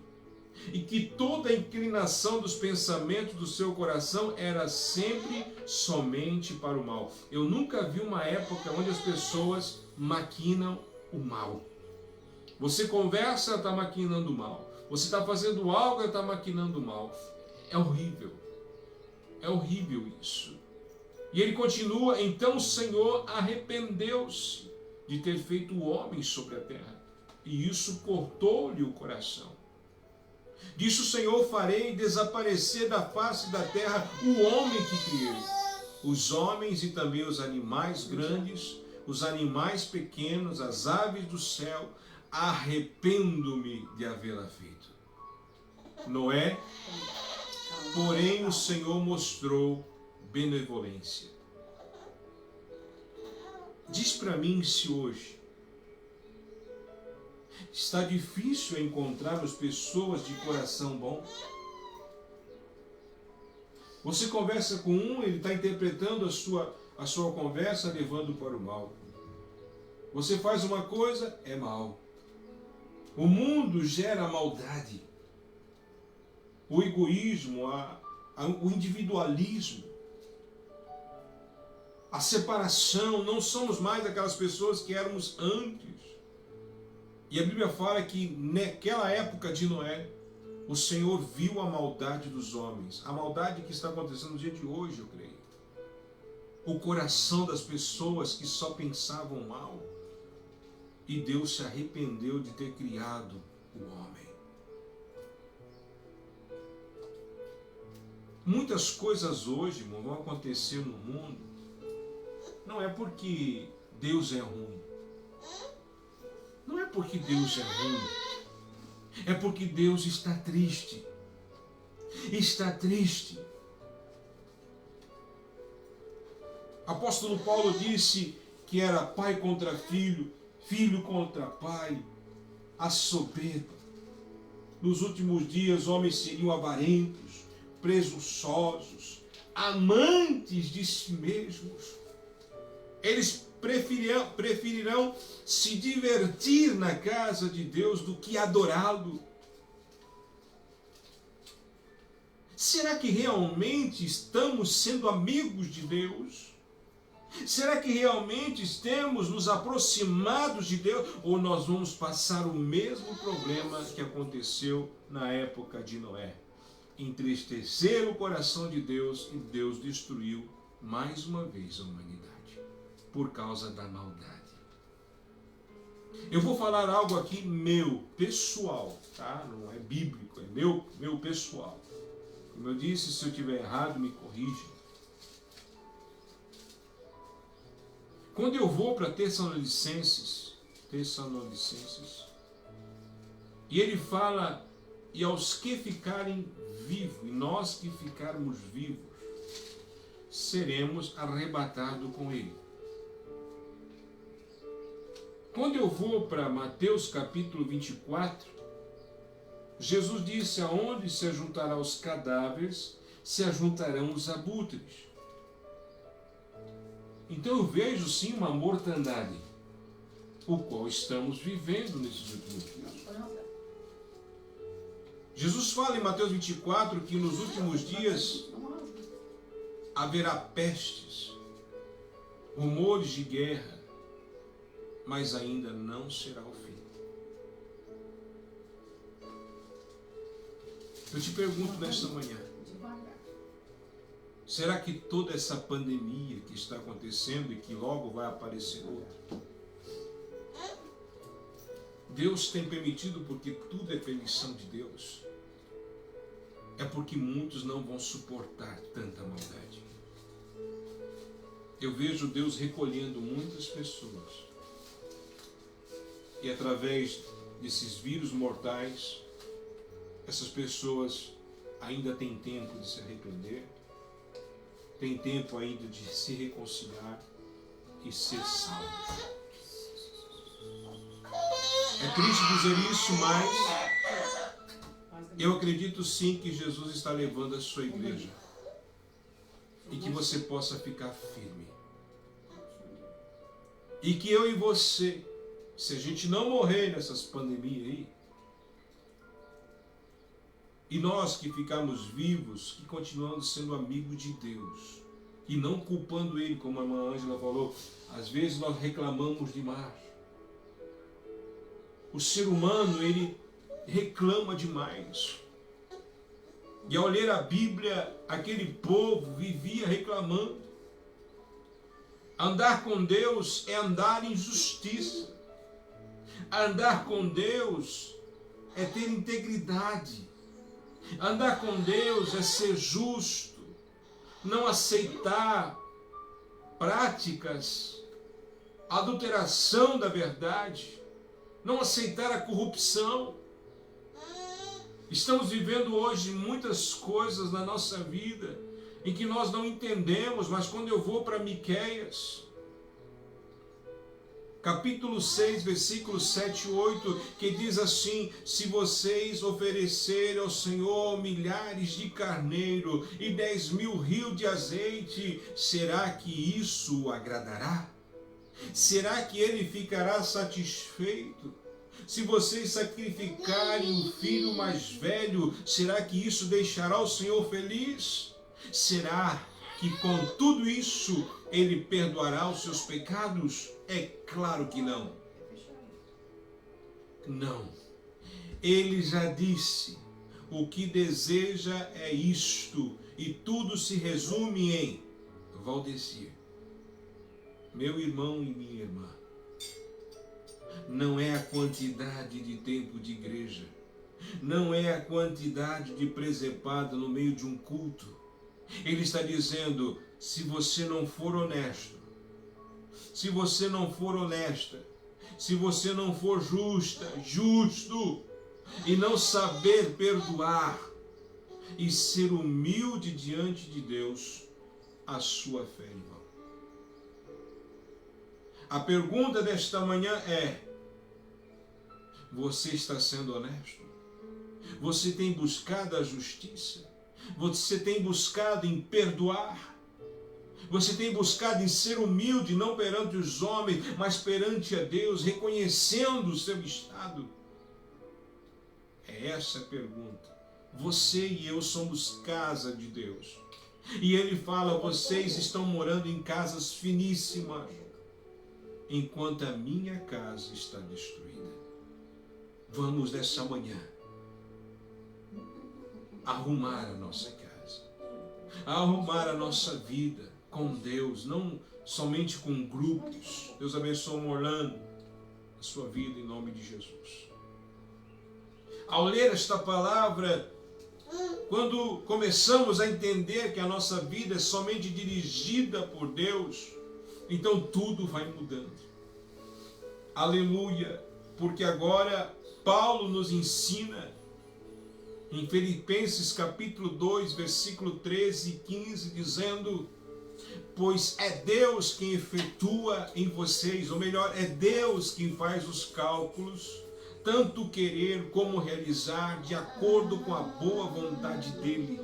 E que toda a inclinação dos pensamentos do seu coração era sempre somente para o mal. Eu nunca vi uma época onde as pessoas maquinam o mal. Você conversa, está maquinando o mal. Você está fazendo algo, está maquinando o mal. É horrível. É horrível isso. E ele continua: então o Senhor arrependeu-se de ter feito o homem sobre a terra, e isso cortou-lhe o coração. Disse o Senhor: farei desaparecer da face da terra o homem que criei, os homens e também os animais grandes, os animais pequenos, as aves do céu. Arrependo-me de havê-la feito. Noé, porém, o Senhor mostrou benevolência. Diz para mim se hoje está difícil encontrarmos pessoas de coração bom. Você conversa com um, ele está interpretando a sua conversa levando para o mal. Você faz uma coisa, é mal. O mundo gera maldade. O egoísmo, o individualismo, a separação. Não somos mais aquelas pessoas que éramos antes. E a Bíblia fala que naquela época de Noé, o Senhor viu a maldade dos homens. A maldade que está acontecendo no dia de hoje, eu creio. O coração das pessoas que só pensavam mal. E Deus se arrependeu de ter criado o homem. Muitas coisas hoje, irmão, vão acontecer no mundo. Não é porque Deus é ruim. Não é porque Deus é ruim. É porque Deus está triste. Está triste. Apóstolo Paulo disse que era pai contra filho, filho contra pai, a soberba. Nos últimos dias, homens seriam avarentos, presunçosos, amantes de si mesmos. Eles preferirão se divertir na casa de Deus do que adorá-lo. Será que realmente estamos sendo amigos de Deus? Será que realmente temos nos aproximados de Deus? Ou nós vamos passar o mesmo problema que aconteceu na época de Noé? Entristecer o coração de Deus, e Deus destruiu mais uma vez a humanidade por causa da maldade. Eu vou falar algo aqui meu, pessoal, tá? Não é bíblico, é meu pessoal. Como eu disse, se eu estiver errado, me corrija. Quando eu vou para Tessalonicenses, e ele fala: e aos que ficarem vivos, e nós que ficarmos vivos, seremos arrebatados com ele. Quando eu vou para Mateus capítulo 24, Jesus disse: aonde se ajuntarão os cadáveres, se ajuntarão os abutres. Então eu vejo sim uma mortandade, o qual estamos vivendo nesses últimos dias. Jesus fala em Mateus 24 que nos últimos dias haverá pestes, rumores de guerra, mas ainda não será o fim. Eu te pergunto nesta manhã, será que toda essa pandemia que está acontecendo e que logo vai aparecer outra, Deus tem permitido porque tudo é permissão de Deus? É porque muitos não vão suportar tanta maldade. Eu vejo Deus recolhendo muitas pessoas. E através desses vírus mortais, essas pessoas ainda têm tempo de se arrepender, tem tempo ainda de se reconciliar e ser salvos. É triste dizer isso, mas eu acredito sim que Jesus está levando a sua igreja e que você possa ficar firme. E que eu e você, se a gente não morrer nessas pandemias aí, e nós que ficamos vivos, que continuamos sendo amigos de Deus, e não culpando Ele, como a irmã Ângela falou, às vezes nós reclamamos demais. O ser humano, ele reclama demais. E ao ler a Bíblia, aquele povo vivia reclamando. Andar com Deus é andar em justiça. Andar com Deus é ter integridade. Andar com Deus é ser justo. Não aceitar práticas, adulteração da verdade. Não aceitar a corrupção. Estamos vivendo hoje muitas coisas na nossa vida em que nós não entendemos, mas quando eu vou para Miqueias, capítulo 6, versículos 7 e 8, que diz assim: se vocês oferecerem ao Senhor milhares de carneiro e 10.000 rios de azeite, será que isso o agradará? Será que ele ficará satisfeito? Se vocês sacrificarem um filho mais velho, será que isso deixará o Senhor feliz? Será que com tudo isso ele perdoará os seus pecados? É claro que não. Não. Ele já disse, o que deseja é isto, e tudo se resume em Valdecir, meu irmão e minha irmã. Não é a quantidade de tempo de igreja, não é a quantidade de presepada no meio de um culto. Ele está dizendo, se você não for honesto, se você não for honesta, se você não for justo, e não saber perdoar, e ser humilde diante de Deus, a sua fé, irmão. A pergunta desta manhã é, você está sendo honesto? Você tem buscado a justiça? Você tem buscado em perdoar? Você tem buscado em ser humilde, não perante os homens, mas perante a Deus, reconhecendo o seu estado? É essa a pergunta. Você e eu somos casa de Deus. E Ele fala, vocês estão morando em casas finíssimas, enquanto a minha casa está destruída. Vamos nessa manhã arrumar a nossa casa, arrumar a nossa vida com Deus, não somente com grupos. Deus abençoe o Orlando, a sua vida em nome de Jesus. Ao ler esta palavra, quando começamos a entender que a nossa vida é somente dirigida por Deus, então tudo vai mudando. Aleluia! Porque agora Paulo nos ensina em Filipenses capítulo 2, versículo 13 e 15, dizendo, pois é Deus quem efetua em vocês, ou melhor, é Deus quem faz os cálculos, tanto querer como realizar, de acordo com a boa vontade dEle.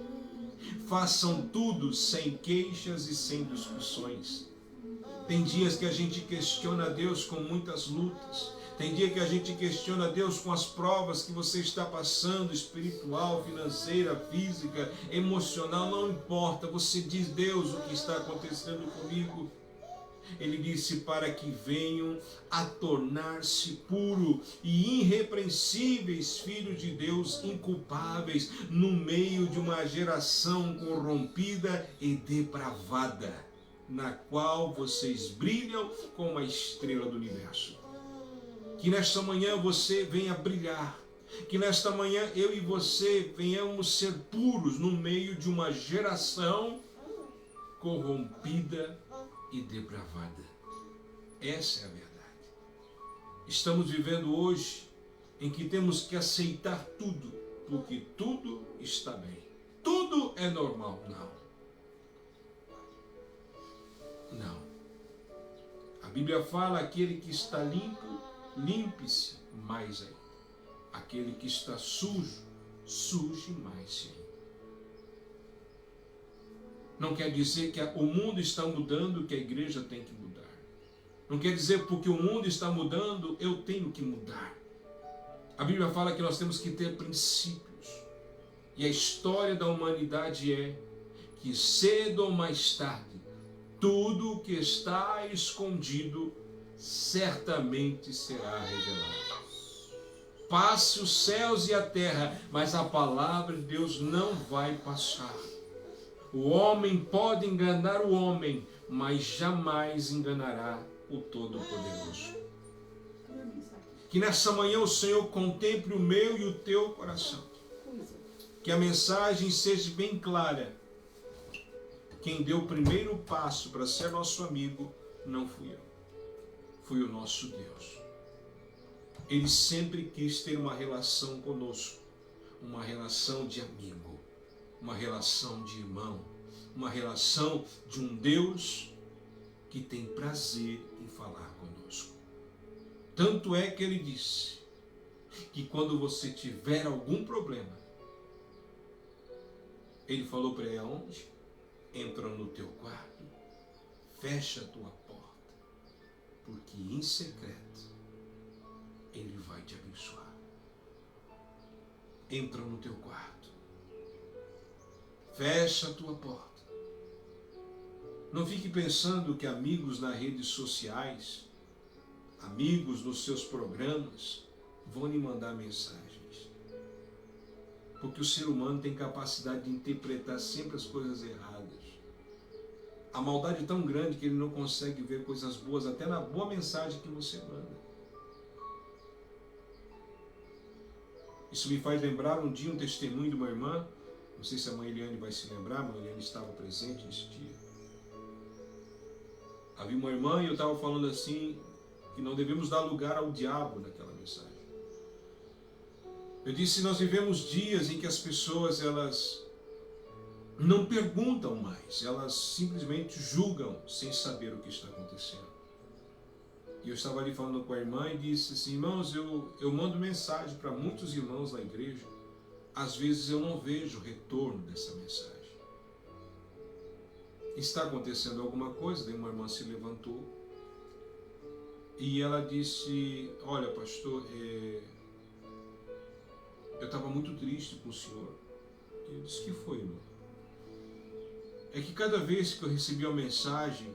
Façam tudo sem queixas e sem discussões. Tem dias que a gente questiona Deus com muitas lutas. Tem dia que a gente questiona Deus com as provas que você está passando, espiritual, financeira, física, emocional, não importa. Você diz, Deus, o que está acontecendo comigo? Ele disse, para que venham a tornar-se puros e irrepreensíveis filhos de Deus, inculpáveis, no meio de uma geração corrompida e depravada, na qual vocês brilham como a estrela do universo. Que nesta manhã você venha brilhar. Que nesta manhã eu e você venhamos ser puros no meio de uma geração corrompida e depravada. Essa é a verdade. Estamos vivendo hoje em que temos que aceitar tudo, porque tudo está bem. Tudo é normal. Não. A Bíblia fala, aquele que está limpo, limpe-se mais ainda. Aquele que está sujo, suje mais ainda. Não quer dizer que o mundo está mudando, que a igreja tem que mudar. Não quer dizer porque o mundo está mudando, eu tenho que mudar. A Bíblia fala que nós temos que ter princípios. E a história da humanidade é que cedo ou mais tarde, tudo o que está escondido certamente será revelado. passe os céus e a terra, mas a palavra de Deus não vai passar. O homem pode enganar o homem, mas jamais enganará o Todo-Poderoso. Que nessa manhã o Senhor contemple o meu e o teu coração. Que a mensagem seja bem clara. Quem deu o primeiro passo para ser nosso amigo não fui eu. Foi o nosso Deus. Ele sempre quis ter uma relação conosco. Uma relação de amigo. Uma relação de irmão. Uma relação de um Deus que tem prazer em falar conosco. Tanto é que ele disse que quando você tiver algum problema, ele falou para ele aonde? Entra no teu quarto, fecha a tua porta, porque em secreto ele vai te abençoar. Entra no teu quarto, fecha a tua porta. Não fique pensando que amigos nas redes sociais, amigos nos seus programas, vão lhe mandar mensagens. Porque o ser humano tem capacidade de interpretar sempre as coisas erradas. A maldade é tão grande que ele não consegue ver coisas boas até na boa mensagem que você manda. Isso me faz lembrar um dia um testemunho de uma irmã, não sei se a mãe Eliane vai se lembrar, a mãe Eliane estava presente nesse dia. Havia uma irmã e eu estava falando assim, que não devemos dar lugar ao diabo naquela mensagem. Eu disse, nós vivemos dias em que as pessoas, elas não perguntam mais, elas simplesmente julgam sem saber o que está acontecendo. E eu estava ali falando com a irmã e disse assim, irmãos, eu mando mensagem para muitos irmãos na igreja, às vezes eu não vejo o retorno dessa mensagem. Está acontecendo alguma coisa, daí uma irmã se levantou e ela disse, olha pastor, eu estava muito triste com o senhor. E eu disse, que foi, irmão? É que cada vez que eu recebia a mensagem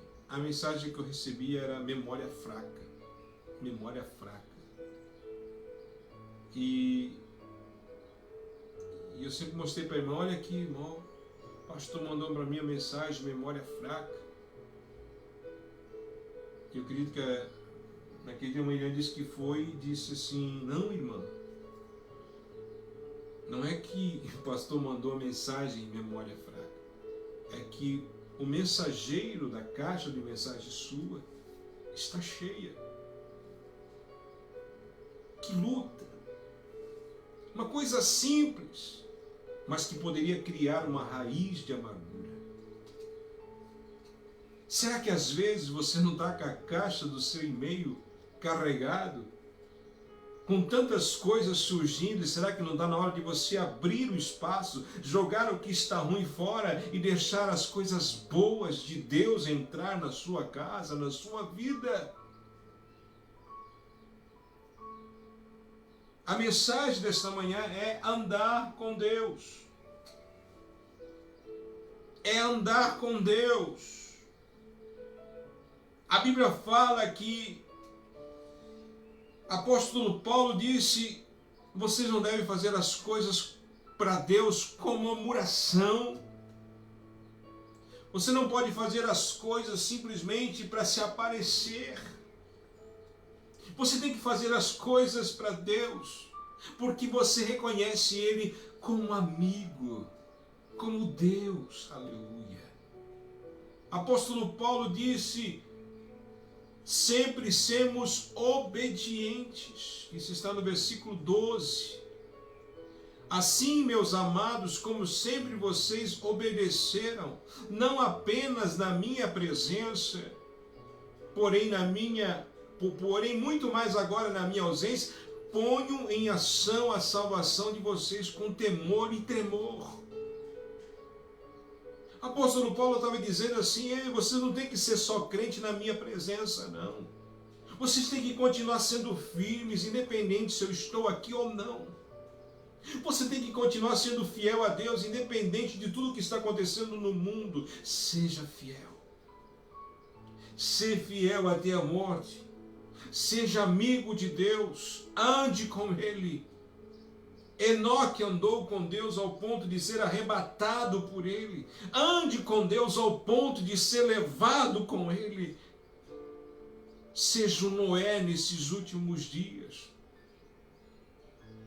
que eu recebia era memória fraca. Memória fraca. E eu sempre mostrei para a irmã, olha aqui, irmão, o pastor mandou para mim a mensagem, memória fraca. E eu acredito que naquele dia uma irmã disse que foi e disse assim, não, irmã, não é que o pastor mandou a mensagem em memória fraca, é que o mensageiro da caixa de mensagem sua está cheia. Que luta! Uma coisa simples, mas que poderia criar uma raiz de amargura. Será que às vezes você não está com a caixa do seu e-mail carregado? Com tantas coisas surgindo, será que não dá na hora de você abrir o espaço, jogar o que está ruim fora e deixar as coisas boas de Deus entrar na sua casa, na sua vida? A mensagem desta manhã é andar com Deus. É andar com Deus. A Bíblia fala que apóstolo Paulo disse, vocês não devem fazer as coisas para Deus com murmuração. Você não pode fazer as coisas simplesmente para se aparecer. Você tem que fazer as coisas para Deus, porque você reconhece Ele como amigo, como Deus. Aleluia. Apóstolo Paulo disse, sempre sermos obedientes. Isso está no versículo 12. Assim, meus amados, como sempre vocês obedeceram, não apenas na minha presença, porém muito mais agora na minha ausência, ponho em ação a salvação de vocês com temor e tremor. Apóstolo Paulo estava dizendo assim, vocês não tem que ser só crente na minha presença, não. Vocês têm que continuar sendo firmes, independente se eu estou aqui ou não. Você tem que continuar sendo fiel a Deus, independente de tudo que está acontecendo no mundo. Seja fiel. Ser fiel até a morte. Seja amigo de Deus, ande com Ele. Enoque andou com Deus ao ponto de ser arrebatado por Ele. Ande com Deus ao ponto de ser levado com Ele. Seja o Noé nesses últimos dias.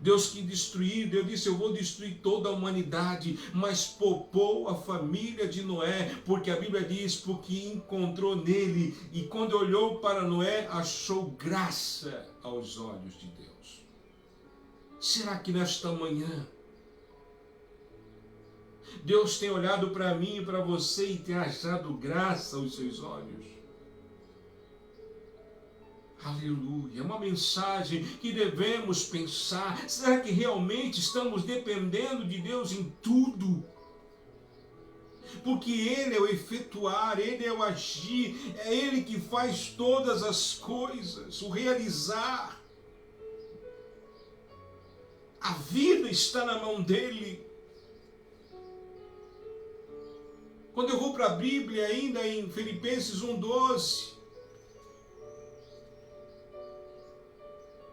Deus que destruiu, Deus disse, eu vou destruir toda a humanidade, mas poupou a família de Noé, porque a Bíblia diz, porque encontrou nele, e quando olhou para Noé, achou graça aos olhos de Deus. Será que nesta manhã, Deus tem olhado para mim e para você e tem achado graça aos seus olhos? Aleluia, é uma mensagem que devemos pensar. Será que realmente estamos dependendo de Deus em tudo? Porque Ele é o efetuar, Ele é o agir, é Ele que faz todas as coisas, o realizar. A vida está na mão dEle. Quando eu vou para a Bíblia, ainda em Filipenses 1:12,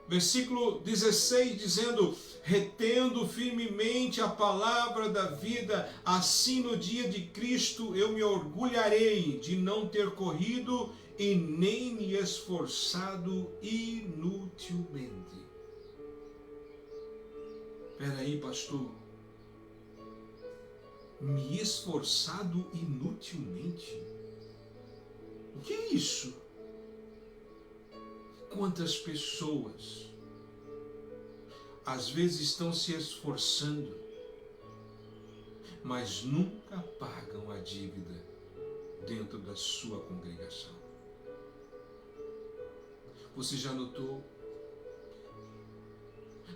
versículo 16, dizendo, retendo firmemente a palavra da vida, assim no dia de Cristo eu me orgulharei de não ter corrido e nem me esforçado inutilmente. Espera aí, pastor. Me esforçado inutilmente? O que é isso? Quantas pessoas às vezes estão se esforçando, mas nunca pagam a dívida dentro da sua congregação? Você já notou?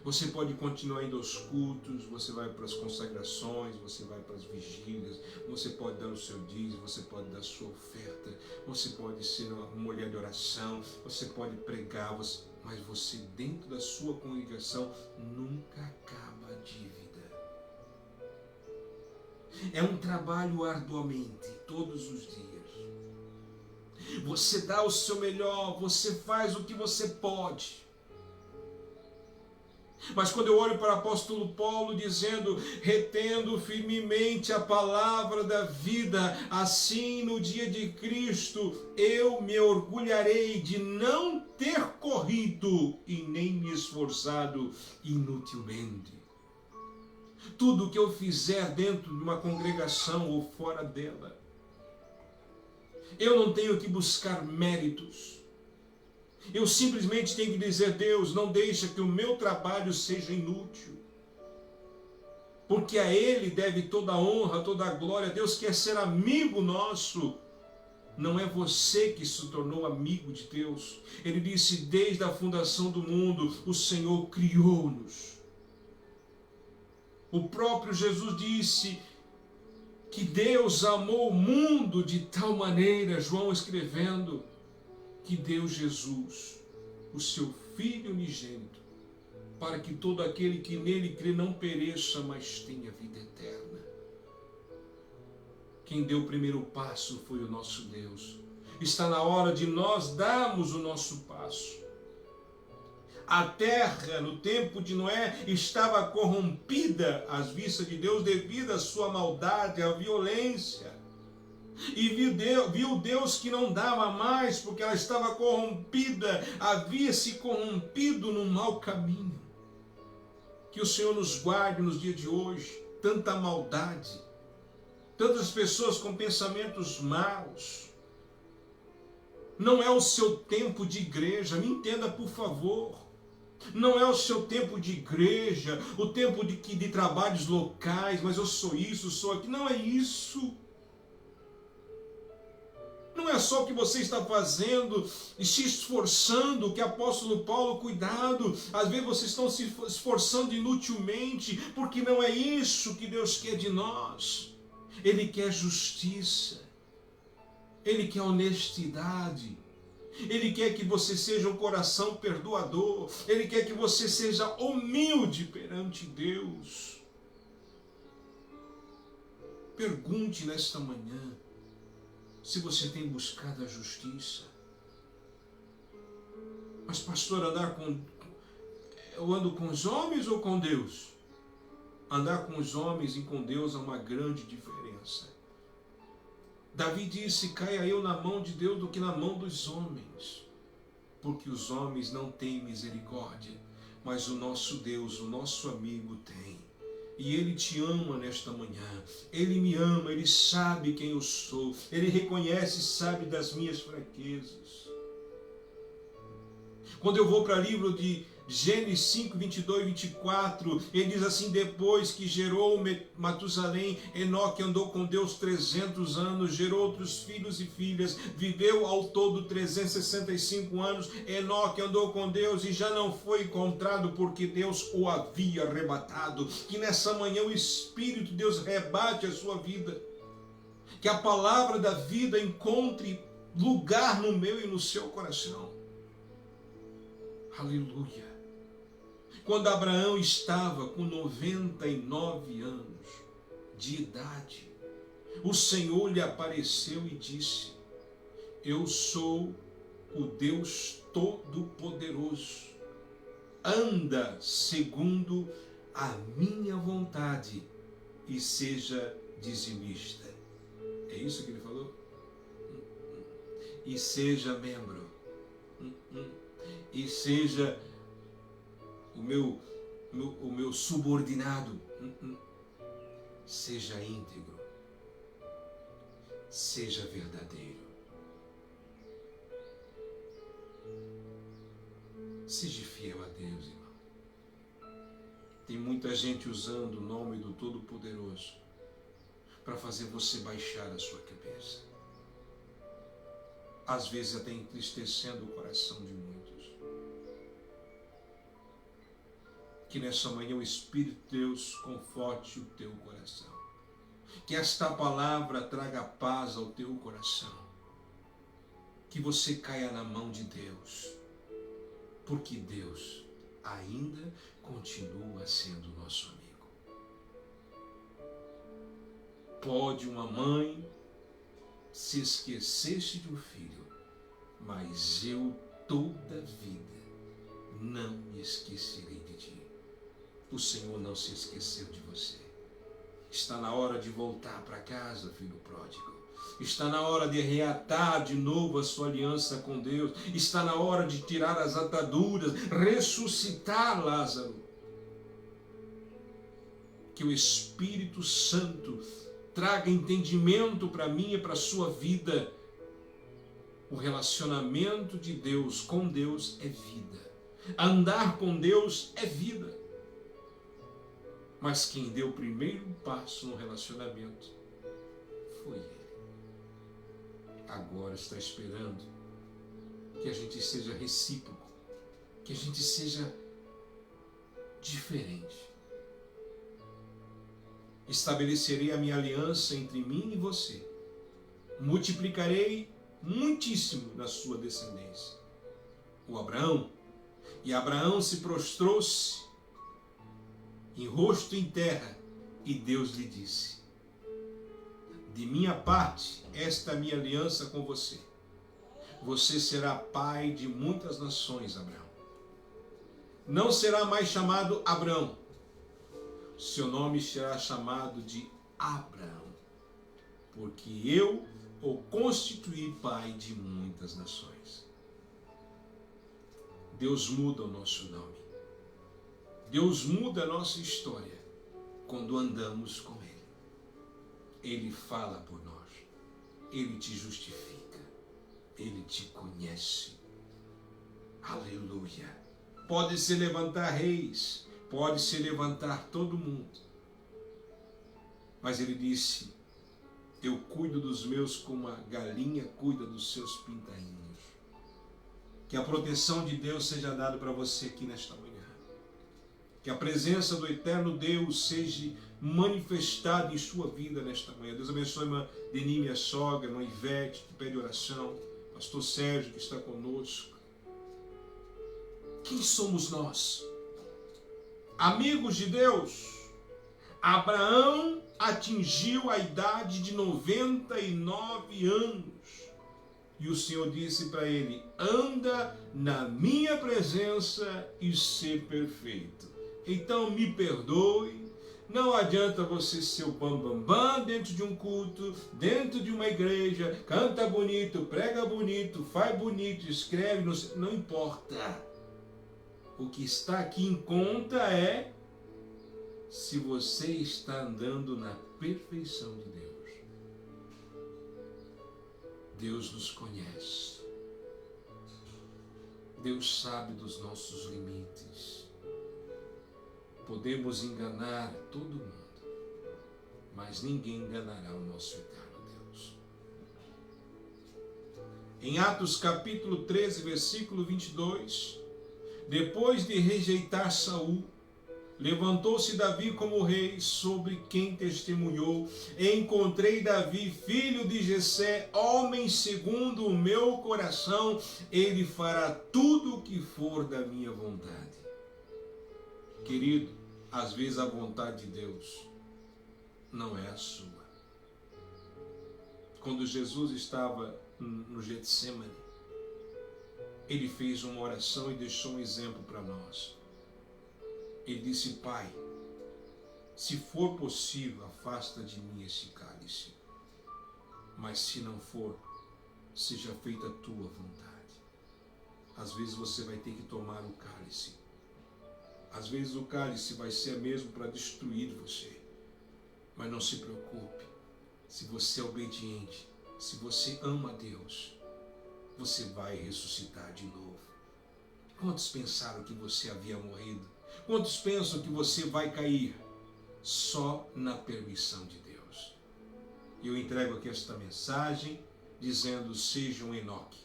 Você pode continuar indo aos cultos, você vai para as consagrações, você vai para as vigílias, você pode dar o seu dízimo, você pode dar a sua oferta, você pode ser uma mulher de oração, você pode pregar, mas você dentro da sua congregação nunca acaba a dívida. É um trabalho arduamente, todos os dias. Você dá o seu melhor, você faz o que você pode. Mas quando eu olho para o apóstolo Paulo dizendo, retendo firmemente a palavra da vida, assim no dia de Cristo eu me orgulharei de não ter corrido e nem me esforçado inutilmente. Tudo que eu fizer dentro de uma congregação ou fora dela, eu não tenho que buscar méritos. Eu simplesmente tenho que dizer, Deus, não deixa que o meu trabalho seja inútil. Porque a Ele deve toda a honra, toda a glória. Deus quer ser amigo nosso. Não é você que se tornou amigo de Deus. Ele disse, desde a fundação do mundo, o Senhor criou-nos. O próprio Jesus disse que Deus amou o mundo de tal maneira, João escrevendo, que deu Jesus, o seu Filho unigênito, para que todo aquele que nele crê não pereça, mas tenha vida eterna. Quem deu o primeiro passo foi o nosso Deus. Está na hora de nós darmos o nosso passo. A terra, no tempo de Noé, estava corrompida às vistas de Deus devido à sua maldade, à violência. E viu Deus que não dava mais, porque ela estava corrompida, havia se corrompido num mau caminho. Que o Senhor nos guarde nos dias de hoje, tanta maldade, tantas pessoas com pensamentos maus. Não é o seu tempo de igreja, me entenda por favor. Não é o seu tempo de igreja, o tempo de trabalhos locais, mas eu sou isso, sou aquilo. Não é isso. Não é só o que você está fazendo e se esforçando, que apóstolo Paulo, cuidado, às vezes vocês estão se esforçando inutilmente, porque não é isso que Deus quer de nós. Ele quer justiça, Ele quer honestidade, Ele quer que você seja um coração perdoador, Ele quer que você seja humilde perante Deus. Pergunte nesta manhã, se você tem buscado a justiça. Mas pastor, eu ando com os homens ou com Deus? Andar com os homens e com Deus há uma grande diferença. Davi disse, caia eu na mão de Deus do que na mão dos homens. Porque os homens não têm misericórdia, mas o nosso Deus, o nosso amigo tem. E Ele te ama nesta manhã. Ele me ama, Ele sabe quem eu sou. Ele reconhece e sabe das minhas fraquezas. Quando eu vou para o livro de Gênesis 5, 22 e 24, ele diz assim, depois que gerou Matusalém, Enoque andou com Deus 300 anos, gerou outros filhos e filhas, viveu ao todo 365 anos, Enoque andou com Deus e já não foi encontrado porque Deus o havia arrebatado. Que nessa manhã o Espírito de Deus rebate a sua vida, que a palavra da vida encontre lugar no meu e no seu coração. Aleluia. Quando Abraão estava com 99 anos de idade, o Senhor lhe apareceu e disse, eu sou o Deus Todo-Poderoso, anda segundo a minha vontade e seja dizimista. É isso que ele falou? E seja membro. E seja o meu subordinado. Seja íntegro. Seja verdadeiro. Seja fiel a Deus, irmão. Tem muita gente usando o nome do Todo-Poderoso para fazer você baixar a sua cabeça. Às vezes até entristecendo o coração de muitos. Que nessa manhã o Espírito de Deus conforte o teu coração. Que esta palavra traga paz ao teu coração. Que você caia na mão de Deus. Porque Deus ainda continua sendo nosso amigo. Pode uma mãe se esquecer-se de um filho, mas eu toda a vida não me esquecerei de ti. O Senhor não se esqueceu de você. Está na hora de voltar para casa, filho pródigo. Está na hora de reatar de novo a sua aliança com Deus. Está na hora de tirar as ataduras, ressuscitar Lázaro. Que o Espírito Santo traga entendimento para mim e para a sua vida. O relacionamento de Deus com Deus é vida. Andar com Deus é vida. Mas quem deu o primeiro passo no relacionamento foi Ele. Agora está esperando que a gente seja recíproco, que a gente seja diferente. Estabelecerei a minha aliança entre mim e você. Multiplicarei muitíssimo na sua descendência. O Abraão. E Abraão se prostrou-se em rosto em terra, e Deus lhe disse, de minha parte, esta é a minha aliança com você. Você será pai de muitas nações, Abraão. Não será mais chamado Abrão. Seu nome será chamado de Abraão, porque eu o constituí pai de muitas nações. Deus muda o nosso nome. Deus muda a nossa história quando andamos com Ele. Ele fala por nós. Ele te justifica. Ele te conhece. Aleluia. Pode se levantar reis. Pode se levantar todo mundo. Mas Ele disse, eu cuido dos meus como a galinha cuida dos seus pintainhos. Que a proteção de Deus seja dada para você aqui nesta manhã. Que a presença do eterno Deus seja manifestada em sua vida nesta manhã. Deus abençoe a irmã Deni, minha sogra, a irmã Ivete, que pede oração, pastor Sérgio, que está conosco. Quem somos nós? Amigos de Deus. Abraão atingiu a idade de 99 anos. E o Senhor disse para ele: anda na minha presença e ser perfeito. Então me perdoe. Não adianta você ser o bambambam dentro de um culto, dentro de uma igreja, canta bonito, prega bonito, faz bonito, escreve, não importa. O que está aqui em conta é se você está andando na perfeição de Deus. Deus nos conhece. Deus sabe dos nossos limites. Podemos enganar todo mundo, mas ninguém enganará o nosso eterno Deus. Em Atos capítulo 13, versículo 22, depois de rejeitar Saul, levantou-se Davi como rei, sobre quem testemunhou: encontrei Davi, filho de Jessé, homem segundo o meu coração, ele fará tudo o que for da minha vontade. Querido, às vezes a vontade de Deus não é a sua. Quando Jesus estava no Getsemane, ele fez uma oração e deixou um exemplo para nós. Ele disse: Pai, se for possível, afasta de mim esse cálice, mas se não for, seja feita a tua vontade. Às vezes você vai ter que tomar o cálice. Às vezes o cálice vai ser mesmo para destruir você. Mas não se preocupe. Se você é obediente, se você ama a Deus, você vai ressuscitar de novo. Quantos pensaram que você havia morrido? Quantos pensam que você vai cair? Só na permissão de Deus. Eu entrego aqui esta mensagem dizendo: seja um Enoque,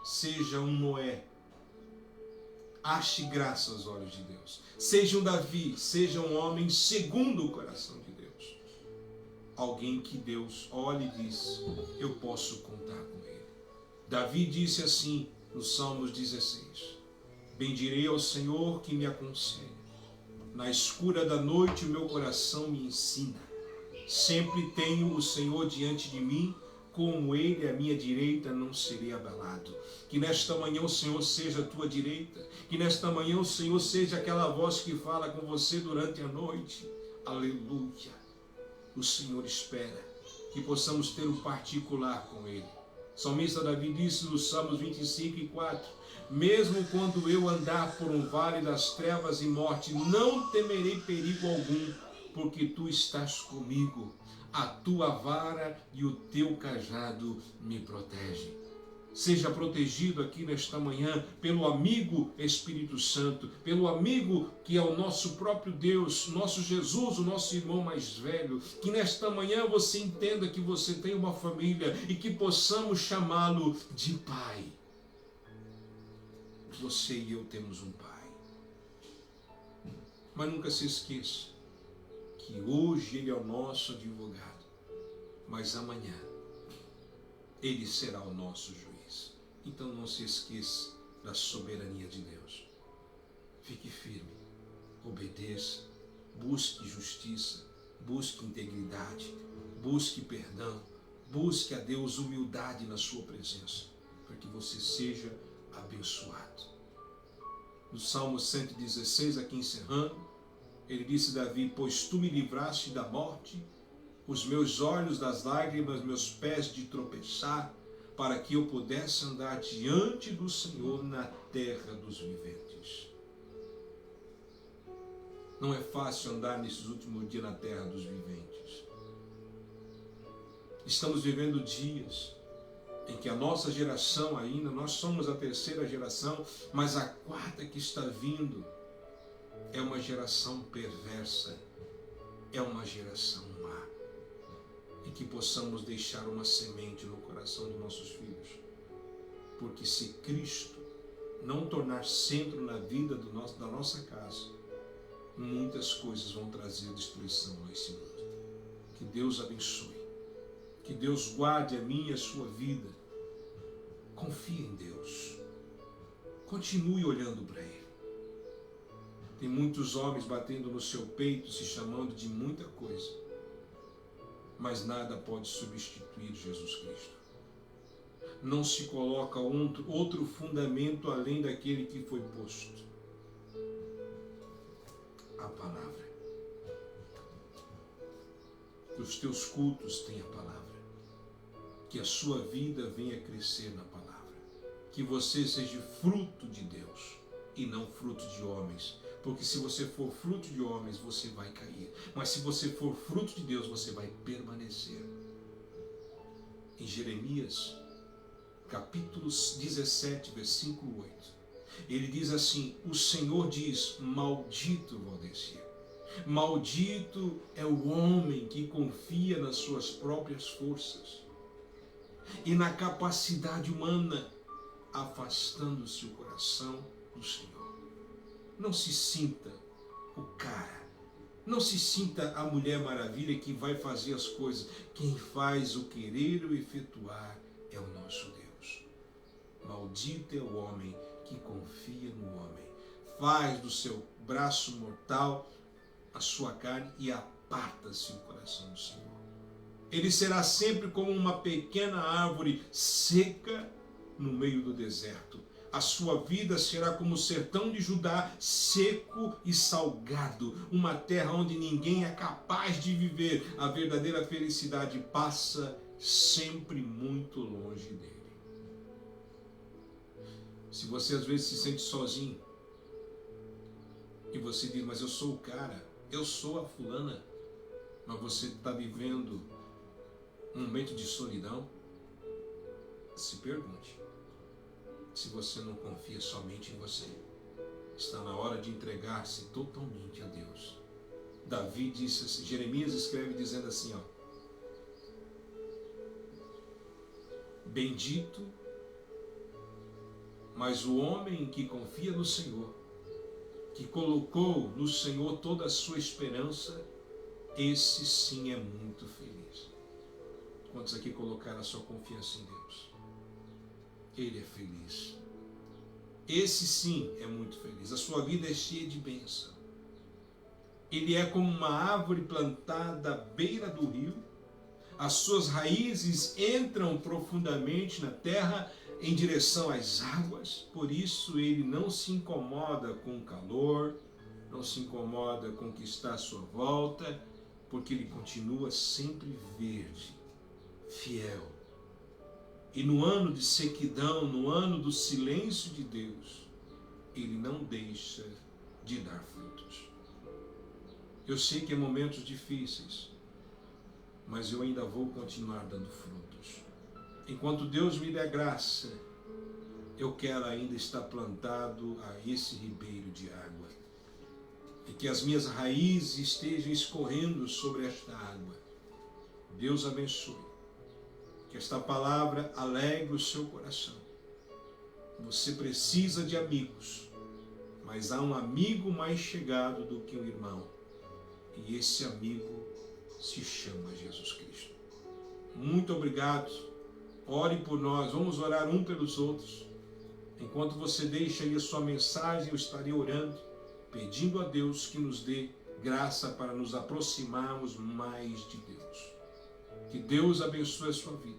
seja um Noé. Ache graça aos olhos de Deus. Seja um Davi, seja um homem segundo o coração de Deus. Alguém que Deus olha e diz: eu posso contar com ele. Davi disse assim no Salmos 16: bendirei ao Senhor que me aconselha. Na escura da noite o meu coração me ensina. Sempre tenho o Senhor diante de mim, como ele à minha direita não serei abalado. Que nesta manhã o Senhor seja a tua direita. Que nesta manhã o Senhor seja aquela voz que fala com você durante a noite. Aleluia. O Senhor espera que possamos ter um particular com ele. O salmista Davi disse nos Salmos 25:4: mesmo quando eu andar por um vale das trevas e morte, não temerei perigo algum, porque tu estás comigo. A tua vara e o teu cajado me protegem. Seja protegido aqui nesta manhã pelo amigo Espírito Santo, pelo amigo que é o nosso próprio Deus, nosso Jesus, o nosso irmão mais velho. Que nesta manhã você entenda que você tem uma família e que possamos chamá-lo de Pai. Você e eu temos um Pai. Mas nunca se esqueça que hoje Ele é o nosso advogado, mas amanhã Ele será o nosso juiz. Então não se esqueça da soberania de Deus. Fique firme, obedeça, busque justiça, busque integridade, busque perdão, busque a Deus humildade na sua presença, para que você seja abençoado. No Salmo 116, aqui encerrando, ele disse: Davi, pois tu me livraste da morte, os meus olhos das lágrimas, meus pés de tropeçar, para que eu pudesse andar diante do Senhor na terra dos viventes. Não é fácil andar nesses últimos dias na terra dos viventes. Estamos vivendo dias em que a nossa geração ainda, nós somos a terceira geração, mas a quarta que está vindo é uma geração perversa, é uma geração má. E que possamos deixar uma semente no coração dos nossos filhos. Porque se Cristo não tornar centro na vida da nossa casa, muitas coisas vão trazer destruição a esse mundo. Que Deus abençoe. Que Deus guarde a minha e a sua vida. Confie em Deus. Continue olhando para Ele. Tem muitos homens batendo no seu peito, se chamando de muita coisa. Mas nada pode substituir Jesus Cristo. não se coloca outro fundamento além daquele que foi posto. A palavra. Que os teus cultos tenham a palavra. Que a sua vida venha crescer na palavra. Que você seja fruto de Deus e não fruto de homens. Porque se você for fruto de homens, você vai cair. Mas se você for fruto de Deus, você vai permanecer. Em Jeremias, capítulo 17, versículo 8, ele diz assim: o Senhor diz, maldito Valdecir, maldito é o homem que confia nas suas próprias forças e na capacidade humana, afastando-se o coração do Senhor. Não se sinta o cara, não se sinta a Mulher Maravilha que vai fazer as coisas. Quem faz o querer e o efetuar é o nosso Deus. Maldito é o homem que confia no homem, faz do seu braço mortal a sua carne e aparta-se o coração do Senhor. Ele será sempre como uma pequena árvore seca no meio do deserto. A sua vida será como o sertão de Judá, seco e salgado, uma terra onde ninguém é capaz de viver. A verdadeira felicidade passa sempre muito longe dele. Se você às vezes se sente sozinho e você diz, mas eu sou o cara, eu sou a fulana, mas você está vivendo um momento de solidão, se pergunte se você não confia somente em você. Está na hora de entregar-se totalmente a Deus. Davi disse assim, Jeremias escreve dizendo assim, ó: bendito, mas o homem que confia no Senhor, que colocou no Senhor toda a sua esperança, esse sim é muito feliz. Quantos aqui colocaram a sua confiança em Deus? Ele é feliz. Esse sim é muito feliz. A sua vida é cheia de bênção. Ele é como uma árvore plantada à beira do rio. As suas raízes entram profundamente na terra em direção às águas. Por isso ele não se incomoda com o calor, não se incomoda com o que está à sua volta, porque ele continua sempre verde, fiel. E no ano de sequidão, no ano do silêncio de Deus, ele não deixa de dar frutos. Eu sei que é momentos difíceis, mas eu ainda vou continuar dando frutos. Enquanto Deus me der graça, eu quero ainda estar plantado a esse ribeiro de água. E que as minhas raízes estejam escorrendo sobre esta água. Deus abençoe. Que esta palavra alegre o seu coração. Você precisa de amigos, mas há um amigo mais chegado do que um irmão. E esse amigo se chama Jesus Cristo. Muito obrigado. Ore por nós. Vamos orar um pelos outros. Enquanto você deixa aí a sua mensagem, eu estarei orando, pedindo a Deus que nos dê graça para nos aproximarmos mais de Deus. Que Deus abençoe a sua vida.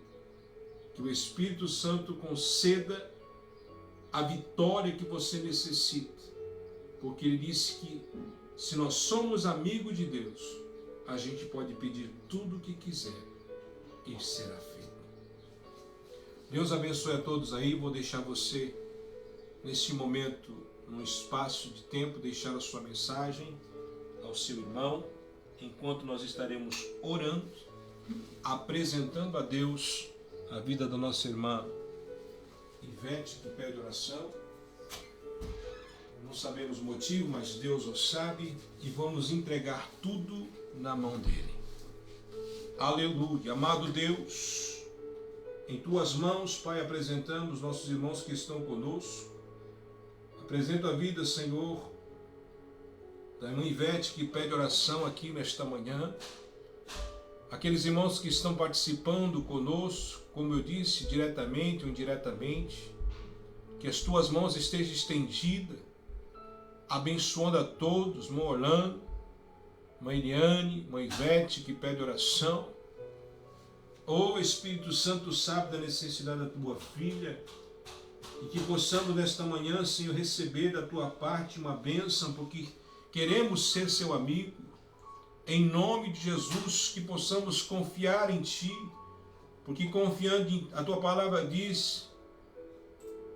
Que o Espírito Santo conceda a vitória que você necessita. Porque ele disse que se nós somos amigos de Deus, a gente pode pedir tudo o que quiser e será feito. Deus abençoe a todos aí. Vou deixar você, nesse momento, num espaço de tempo, deixar a sua mensagem ao seu irmão, enquanto nós estaremos orando, apresentando a Deus a vida da nossa irmã Ivete, que pede oração. Não sabemos o motivo, mas Deus o sabe, e vamos entregar tudo na mão dele. Aleluia. Amado Deus, em tuas mãos, Pai, apresentamos nossos irmãos que estão conosco. Apresento a vida, Senhor, da irmã Ivete, que pede oração aqui nesta manhã. Aqueles irmãos que estão participando conosco, como eu disse, diretamente ou indiretamente, que as tuas mãos estejam estendidas, abençoando a todos, mãe Orlando, mãe Eliane, mãe Ivete, que pede oração. Oh, Espírito Santo, sabe da necessidade da tua filha, e que possamos nesta manhã, Senhor, receber da tua parte uma bênção, porque queremos ser seu amigo. Em nome de Jesus, que possamos confiar em ti, porque confiando em a tua palavra diz,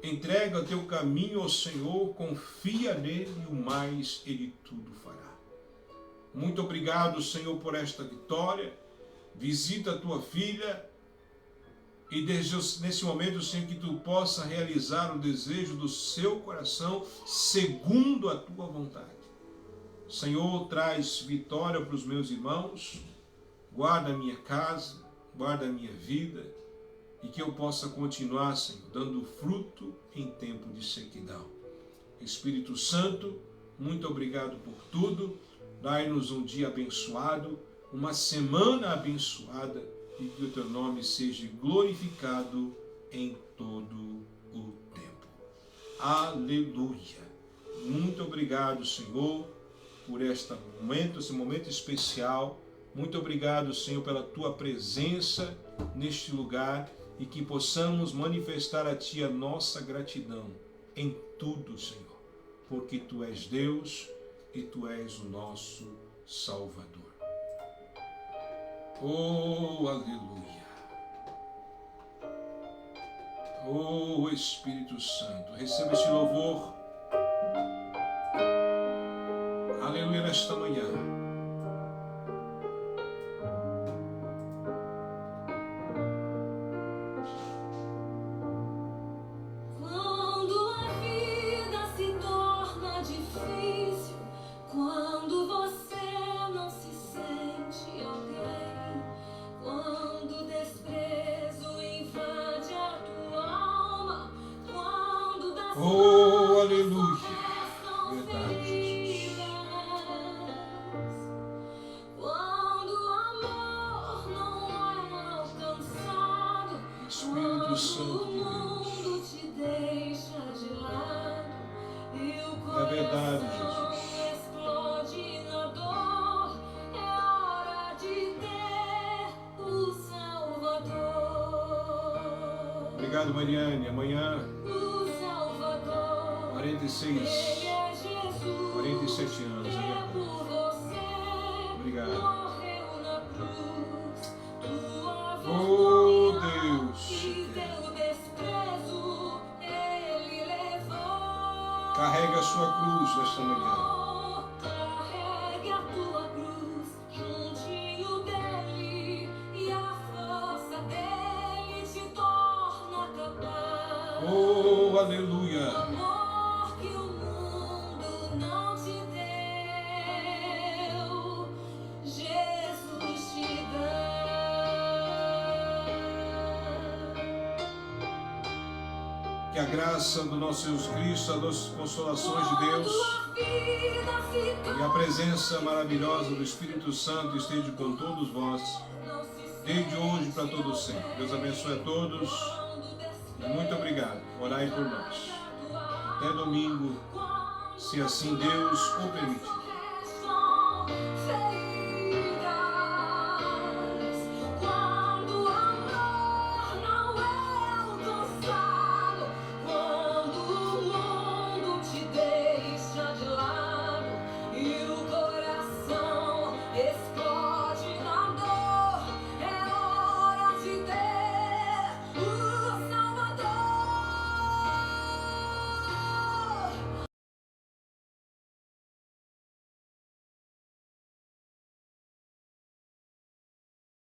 entrega o teu caminho ao Senhor, confia nele e o mais ele tudo fará. Muito obrigado, Senhor, por esta vitória. Visita a tua filha e desde nesse momento, Senhor, que tu possa realizar o desejo do seu coração segundo a tua vontade. Senhor, traz vitória para os meus irmãos, guarda a minha casa, guarda a minha vida e que eu possa continuar, Senhor, dando fruto em tempo de sequidão. Espírito Santo, muito obrigado por tudo. Dai-nos um dia abençoado, uma semana abençoada e que o teu nome seja glorificado em todo o tempo. Aleluia. Muito obrigado, Senhor, por esse momento especial. Muito obrigado, Senhor, pela tua presença neste lugar e que possamos manifestar a ti a nossa gratidão em tudo, Senhor, porque tu és Deus e tu és o nosso Salvador. Oh, aleluia. Oh, Espírito Santo, receba este louvor. Aleluia, nesta manhã. Oh, aleluia. Verdade, Jesus. Quando o amor não é alcançado, Espírito Santo de quando o Deus. mundo te deixa de lado e o É verdade, coração Jesus. explode na dor, é hora de ter o Salvador. Obrigado, Mariane. Amanhã, O Salvador. 46, Ele é Jesus, 47 anos. que é por você, Obrigado. morreu na cruz, tua Oh, vergonha Deus. e teu desprezo ele levou. Carrega a sua cruz nesta manhã. Carregue a tua cruz juntinho dele e a força dele te torna capaz. Oh, aleluia. Amor que o mundo não te deu, Jesus te dá. Que a graça do nosso Jesus Cristo, as consolações de Deus e a presença maravilhosa do Espírito Santo esteja com todos vós, desde hoje para todos sempre. Deus abençoe a todos. Muito obrigado. Orai por nós. Até domingo, se assim Deus o permitir.